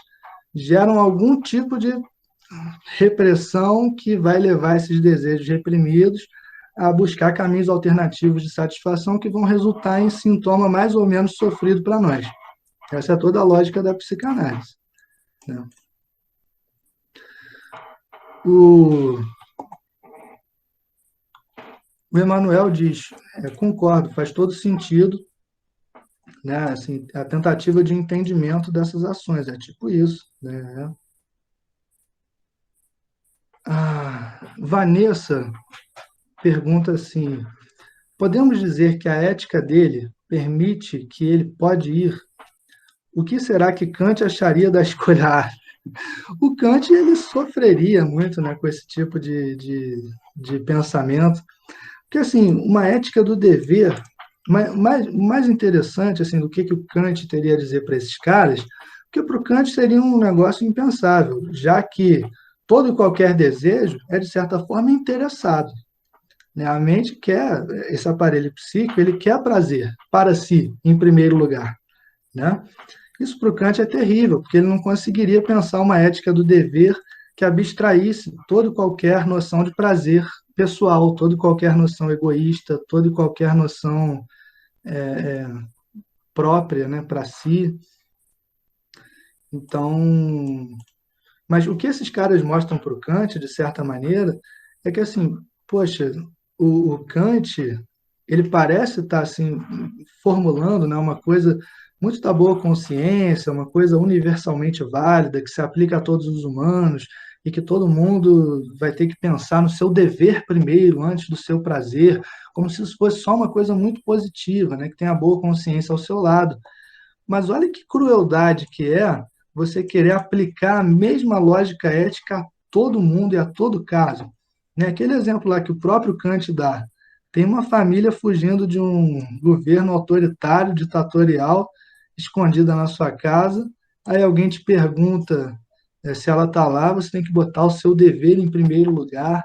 geram algum tipo de repressão que vai levar esses desejos reprimidos a buscar caminhos alternativos de satisfação que vão resultar em sintoma mais ou menos sofrido para nós. Essa é toda a lógica da psicanálise, né? O Emmanuel diz, concordo, faz todo sentido, né? Assim, a tentativa de entendimento dessas ações, é tipo isso, né? Vanessa pergunta assim: podemos dizer que a ética dele permite que ele pode ir? O que será que Kant acharia da escolha A? O Kant ele sofreria muito, né, com esse tipo de pensamento, porque assim, uma ética do dever, mais interessante assim, do que o Kant teria a dizer para esses caras, porque para o Kant seria um negócio impensável, já que todo e qualquer desejo é, de certa forma, interessado. Né? A mente quer, esse aparelho psíquico, ele quer prazer para si, em primeiro lugar. Né? Isso para o Kant é terrível, porque ele não conseguiria pensar uma ética do dever que abstraísse toda e qualquer noção de prazer pessoal, toda e qualquer noção egoísta, toda e qualquer noção própria, né, para si. Então, mas o que esses caras mostram para o Kant, de certa maneira, é que assim, poxa, o Kant, ele parece estar assim formulando, né, uma coisa muito da boa consciência, uma coisa universalmente válida que se aplica a todos os humanos e que todo mundo vai ter que pensar no seu dever primeiro, antes do seu prazer, como se isso fosse só uma coisa muito positiva, né, que tem a boa consciência ao seu lado. Mas olha que crueldade que é você querer aplicar a mesma lógica ética a todo mundo e a todo caso. Né? Aquele exemplo lá que o próprio Kant dá, tem uma família fugindo de um governo autoritário, ditatorial, escondida na sua casa, aí alguém te pergunta se ela está lá, você tem que botar o seu dever em primeiro lugar,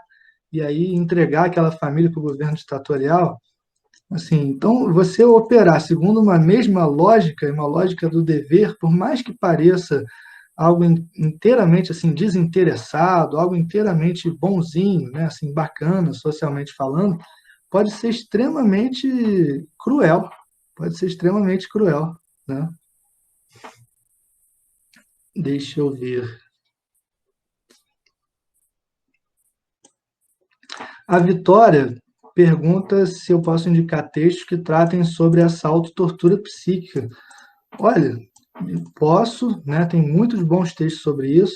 e aí entregar aquela família para o governo ditatorial. Assim, então, você operar segundo uma mesma lógica, uma lógica do dever, por mais que pareça algo inteiramente assim desinteressado, algo inteiramente bonzinho, né, assim bacana socialmente falando, pode ser extremamente cruel, pode ser extremamente cruel, né? Deixa eu ver. A Vitória pergunta se eu posso indicar textos que tratem sobre assalto e tortura psíquica. Olha, posso, né? Tem muitos bons textos sobre isso.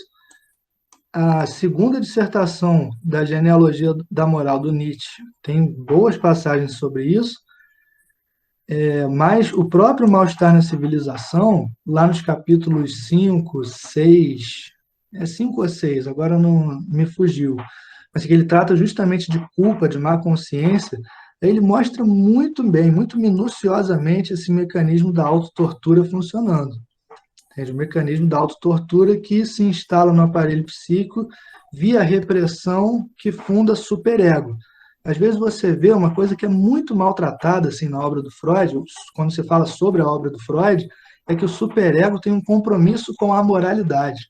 A segunda dissertação da genealogia da moral do Nietzsche tem boas passagens sobre isso, mas o próprio Mal-Estar na Civilização, lá nos capítulos 5, 6, 5 ou 6, agora não me fugiu, mas que ele trata justamente de culpa, de má consciência, ele mostra muito bem, muito minuciosamente esse mecanismo da autotortura funcionando. Entende? O mecanismo da autotortura que se instala no aparelho psíquico via repressão que funda superego. Às vezes você vê uma coisa que é muito maltratada assim, na obra do Freud, quando você fala sobre a obra do Freud, é que o superego tem um compromisso com a moralidade.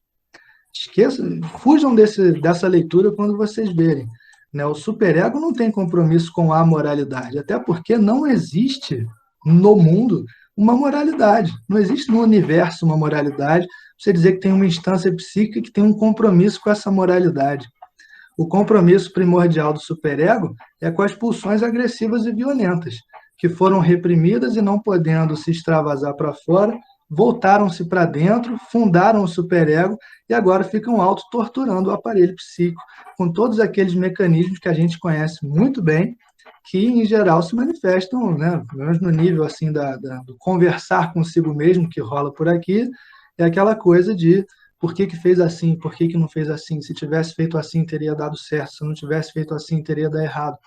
Fujam dessa leitura quando vocês verem. Né? O superego não tem compromisso com a moralidade, até porque não existe no mundo uma moralidade. Não existe no universo uma moralidade. Você dizer que tem uma instância psíquica que tem um compromisso com essa moralidade. O compromisso primordial do superego é com as pulsões agressivas e violentas, que foram reprimidas e não podendo se extravasar para fora, voltaram-se para dentro, fundaram o superego e agora ficam auto-torturando o aparelho psíquico, com todos aqueles mecanismos que a gente conhece muito bem, que em geral se manifestam, né, no nível assim do conversar consigo mesmo que rola por aqui, é aquela coisa de por que fez assim, por que não fez assim, se tivesse feito assim teria dado certo, se não tivesse feito assim teria dado errado.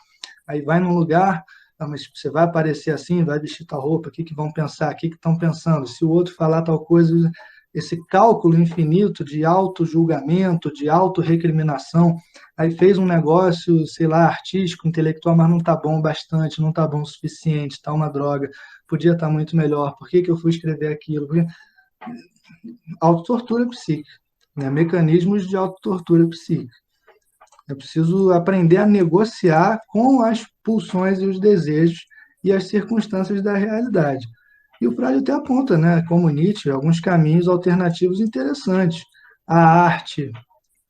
Aí vai num lugar, mas você vai aparecer assim, vai vestir tal roupa, o que vão pensar, o que estão pensando, se o outro falar tal coisa, esse cálculo infinito de auto-julgamento, de auto-recriminação, aí fez um negócio, sei lá, artístico, intelectual, mas não está bom bastante, não está bom o suficiente, está uma droga, podia estar muito melhor, por que eu fui escrever aquilo? Autotortura psíquica, né? Mecanismos de autotortura psíquica. É preciso aprender a negociar com as pulsões e os desejos e as circunstâncias da realidade. E o Freud até aponta, né, como Nietzsche, alguns caminhos alternativos interessantes. A arte,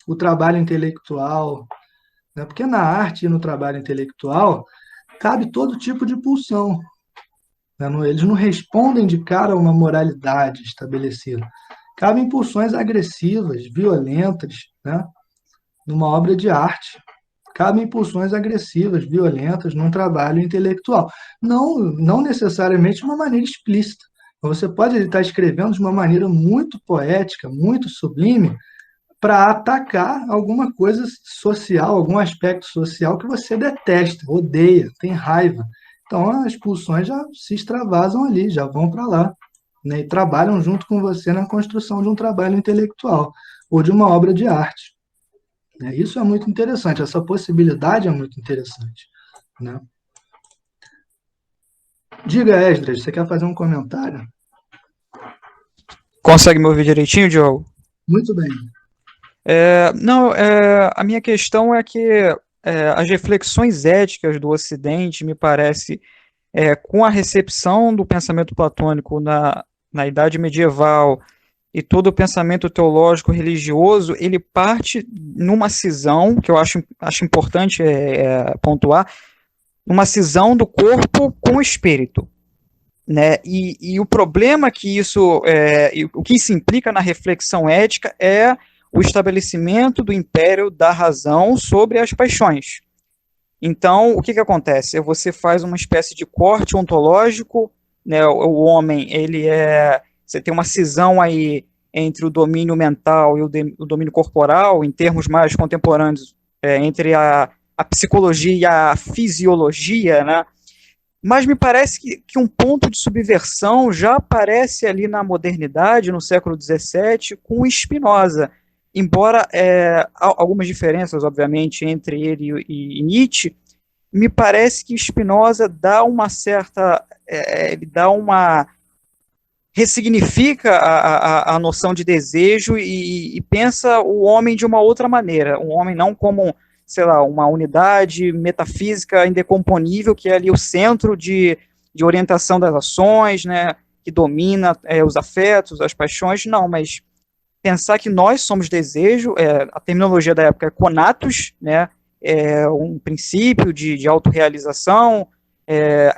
o trabalho intelectual, né, porque na arte e no trabalho intelectual cabe todo tipo de pulsão. Né, eles não respondem de cara a uma moralidade estabelecida. Cabem pulsões agressivas, violentas, né, numa obra de arte. Cabem pulsões agressivas, violentas, num trabalho intelectual. Não necessariamente de uma maneira explícita. Você pode estar escrevendo de uma maneira muito poética, muito sublime, para atacar alguma coisa social, algum aspecto social que você detesta, odeia, tem raiva. Então as pulsões já se extravasam ali, já vão para lá, né, e trabalham junto com você na construção de um trabalho intelectual ou de uma obra de arte. Isso é muito interessante, essa possibilidade é muito interessante. Né? Diga, Esdras, você quer fazer um comentário? Consegue me ouvir direitinho, Diogo? Muito bem. Não, a minha questão é que as reflexões éticas do Ocidente, me parece, com a recepção do pensamento platônico na Idade Medieval e todo o pensamento teológico religioso, ele parte numa cisão, que eu acho importante pontuar, numa cisão do corpo com o espírito. Né? E o problema que o que isso implica na reflexão ética é o estabelecimento do império da razão sobre as paixões. Então, o que acontece? Você faz uma espécie de corte ontológico, né? O homem, você tem uma cisão aí entre o domínio mental e o domínio corporal, em termos mais contemporâneos, entre a psicologia e a fisiologia, né? Mas me parece que um ponto de subversão já aparece ali na modernidade, no século XVII, com Spinoza. Embora algumas diferenças, obviamente, entre ele e Nietzsche, me parece que Spinoza dá uma certa... ele dá uma... ressignifica a noção de desejo e pensa o homem de uma outra maneira. Um homem não como, sei lá, uma unidade metafísica indecomponível, que é ali o centro de orientação das ações, né, que domina os afetos, as paixões, não, mas pensar que nós somos desejo, a terminologia da época é conatos, né, é um princípio de autorrealização,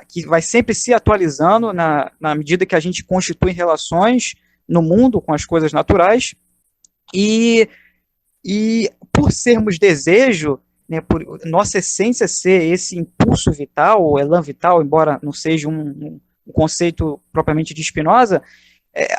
que vai sempre se atualizando na medida que a gente constitui relações no mundo com as coisas naturais, e E por sermos desejo, né, por nossa essência ser esse impulso vital, ou elan vital, embora não seja um conceito propriamente de Spinoza,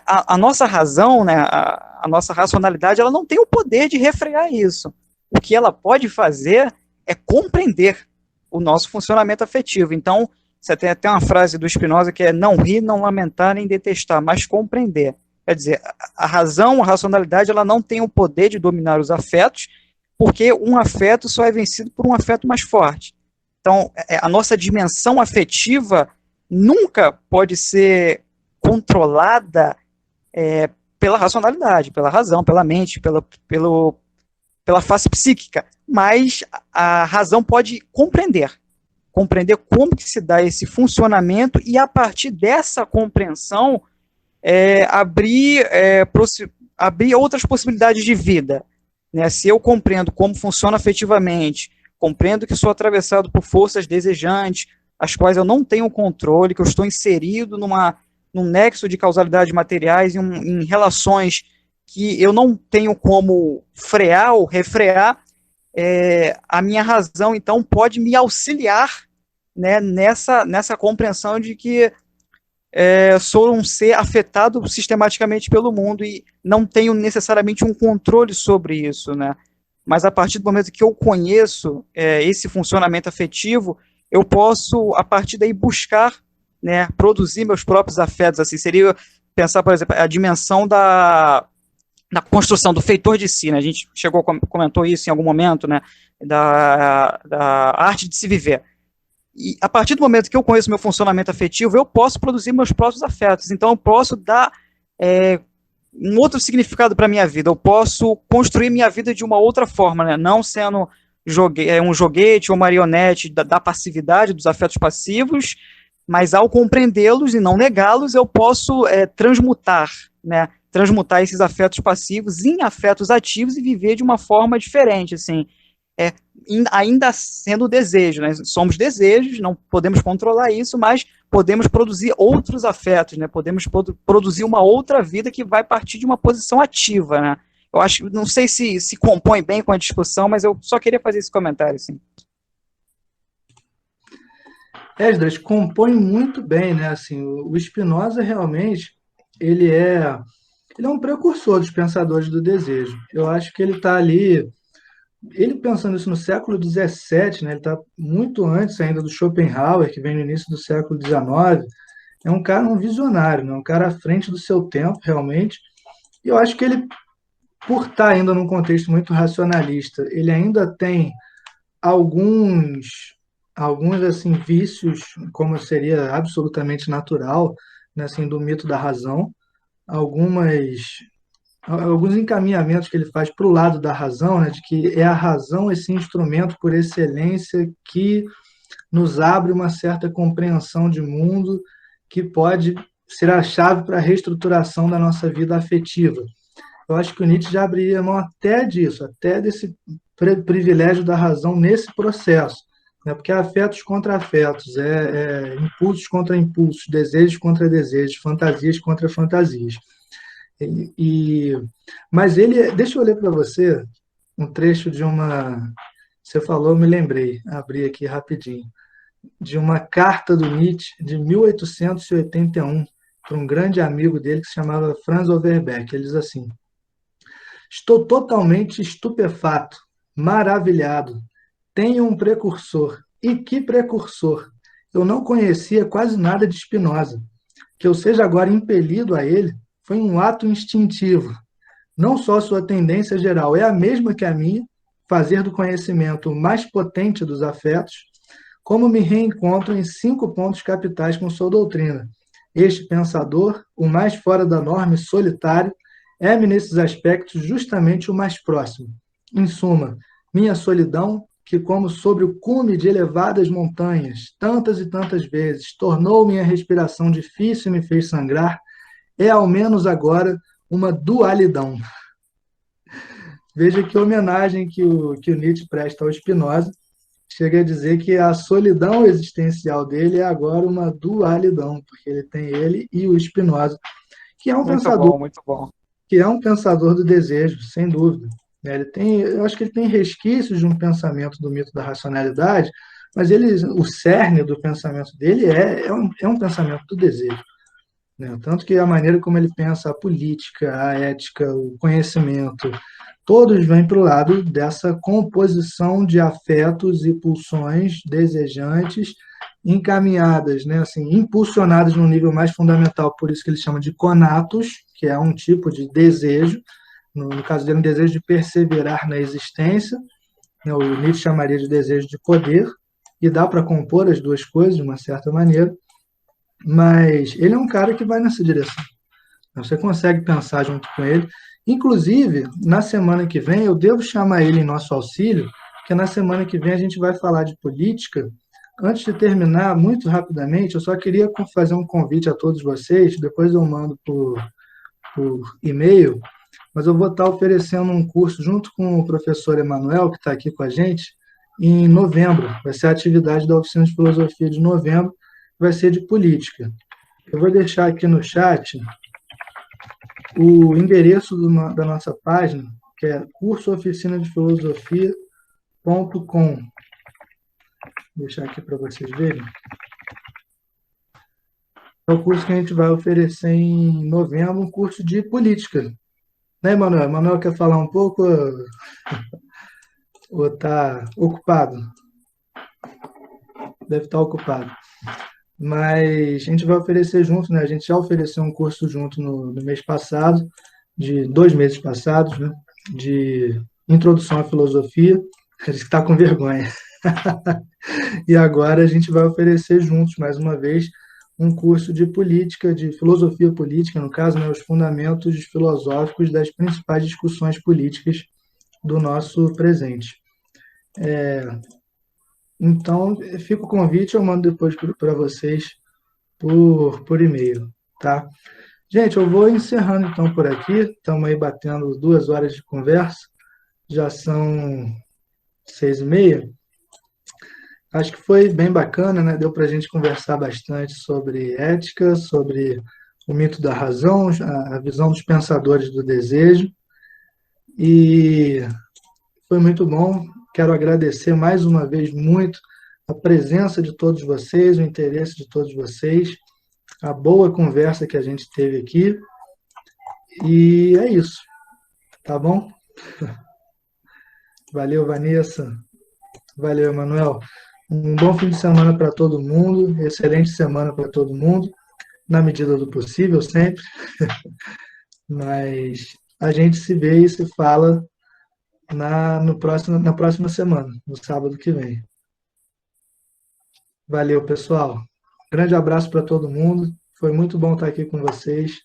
a nossa razão, né, a nossa racionalidade, ela não tem o poder de refrear isso. O que ela pode fazer é compreender o nosso funcionamento afetivo. Então, você tem até uma frase do Spinoza que é não rir, não lamentar, nem detestar, mas compreender. Quer dizer, a razão, a racionalidade, ela não tem o poder de dominar os afetos, porque um afeto só é vencido por um afeto mais forte. Então, a nossa dimensão afetiva nunca pode ser controlada pela racionalidade, pela razão, pela mente, pela face psíquica, mas a razão pode compreender como que se dá esse funcionamento e a partir dessa compreensão abrir outras possibilidades de vida. Né? Se eu compreendo como funciona afetivamente, compreendo que sou atravessado por forças desejantes, as quais eu não tenho controle, que eu estou inserido num nexo de causalidade materiais, em relações que eu não tenho como frear ou refrear, a minha razão, então, pode me auxiliar, né, nessa compreensão de que sou um ser afetado sistematicamente pelo mundo e não tenho necessariamente um controle sobre isso, né? Mas a partir do momento que eu conheço esse funcionamento afetivo, eu posso, a partir daí, buscar, né, produzir meus próprios afetos. Assim, seria pensar, por exemplo, a dimensão da construção do feitor de si, né? A gente comentou isso em algum momento, né? Da arte de se viver. E a partir do momento que eu conheço meu funcionamento afetivo, eu posso produzir meus próprios afetos. Então, eu posso dar um outro significado para a minha vida. Eu posso construir minha vida de uma outra forma, né? Não sendo um joguete ou marionete da passividade, dos afetos passivos, mas ao compreendê-los e não negá-los, eu posso transmutar, né? Transmutar esses afetos passivos em afetos ativos e viver de uma forma diferente, assim. Ainda sendo desejo, né? Somos desejos, não podemos controlar isso, mas podemos produzir outros afetos, né? Podemos produzir uma outra vida que vai partir de uma posição ativa, né? Eu acho, não sei se compõe bem com a discussão, mas eu só queria fazer esse comentário, assim. Esdras compõe muito bem, né? Assim, o Spinoza realmente ele é um precursor dos pensadores do desejo. Eu acho que ele está ali, ele pensando isso no século XVII, né? Ele está muito antes ainda do Schopenhauer, que vem no início do século XIX. É um cara, um visionário, né? Um cara à frente do seu tempo, realmente. E eu acho que ele, por estar ainda num contexto muito racionalista, ele ainda tem alguns assim vícios, como seria absolutamente natural, né, assim, do mito da razão, algumas alguns encaminhamentos que ele faz para o lado da razão, né, de que é a razão esse instrumento por excelência que nos abre uma certa compreensão de mundo que pode ser a chave para a reestruturação da nossa vida afetiva. Eu acho que o Nietzsche já abriria mão até disso, até desse privilégio da razão nesse processo, né? Porque afetos contra afetos, impulsos contra impulsos, desejos contra desejos, fantasias contra fantasias. Mas ele, deixa eu ler para você um trecho de uma, você falou, eu me lembrei, abri aqui rapidinho, de uma carta do Nietzsche de 1881 para um grande amigo dele que se chamava Franz Overbeck. Ele diz assim: estou totalmente estupefato, maravilhado. Tenho um precursor. E que precursor! Eu não conhecia quase nada de Spinoza. Que eu seja agora impelido a ele foi um ato instintivo. Não só sua tendência geral é a mesma que a minha, fazer do conhecimento o mais potente dos afetos, como me reencontro em 5 pontos capitais com sua doutrina. Este pensador, o mais fora da norma e solitário, é-me nesses aspectos justamente o mais próximo. Em suma, minha solidão, que como sobre o cume de elevadas montanhas, tantas e tantas vezes, tornou minha respiração difícil e me fez sangrar, é ao menos agora uma dualidão. Veja que homenagem que o Nietzsche presta ao Spinoza. Chega a dizer que a solidão existencial dele é agora uma dualidão, porque ele tem ele e o Spinoza, que é um Muito pensador bom, muito bom. que é um pensador do desejo, sem dúvida. né? Eu acho que ele tem resquícios de um pensamento do mito da racionalidade, mas o cerne do pensamento dele é um pensamento do desejo, né? Tanto que a maneira como ele pensa a política, a ética, o conhecimento, todos vêm para o lado dessa composição de afetos e pulsões desejantes encaminhadas, né, assim, impulsionadas num nível mais fundamental, por isso que ele chama de conatos, que é um tipo de desejo, no caso dele, um desejo de perseverar na existência, né, o Nietzsche chamaria de desejo de poder, e dá para compor as duas coisas de uma certa maneira, mas ele é um cara que vai nessa direção. Você consegue pensar junto com ele. Inclusive, na semana que vem, eu devo chamar ele em nosso auxílio, porque na semana que vem a gente vai falar de política. Antes de terminar, muito rapidamente, eu só queria fazer um convite a todos vocês, depois eu mando por e-mail, mas eu vou estar oferecendo um curso junto com o professor Emanuel, que está aqui com a gente, em novembro. Vai ser a atividade da oficina de filosofia de novembro, vai ser de política. Eu vou deixar aqui no chat o endereço da nossa página, que é cursooficinadefilosofia.com. Vou deixar aqui para vocês verem. É o curso que a gente vai oferecer em novembro, um curso de política. Né, Emanuel? Emanuel quer falar um pouco ou está ocupado? Deve estar ocupado. Mas a gente vai oferecer junto, né? A gente já ofereceu um curso junto no mês passado, de 2 meses passados, né? De introdução à filosofia. A gente está com vergonha. E agora a gente vai oferecer juntos, mais uma vez, um curso de política, de filosofia política, no caso, né, os fundamentos filosóficos das principais discussões políticas do nosso presente. Então, fica o convite, eu mando depois para vocês por e-mail, tá? Gente, eu vou encerrando então por aqui, estamos aí batendo 2 horas de conversa, já são 6h30. Acho que foi bem bacana, né? Deu para a gente conversar bastante sobre ética, sobre o mito da razão, a visão dos pensadores do desejo. E foi muito bom. Quero agradecer mais uma vez muito a presença de todos vocês, o interesse de todos vocês, a boa conversa que a gente teve aqui. E é isso, tá bom? Valeu, Vanessa. Valeu, Emanuel. Um bom fim de semana para todo mundo, excelente semana para todo mundo, na medida do possível, sempre. Mas a gente se vê e se fala na próxima semana, no sábado que vem. Valeu, pessoal. Grande abraço para todo mundo. Foi muito bom estar aqui com vocês.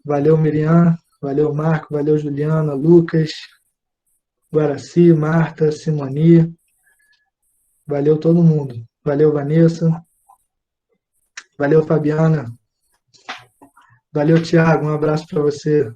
Valeu, Miriam. Valeu, Marco. Valeu, Juliana, Lucas, Guaraci, Marta, Simoni. Valeu todo mundo. Valeu, Vanessa. Valeu, Fabiana. Valeu, Tiago. Um abraço para você.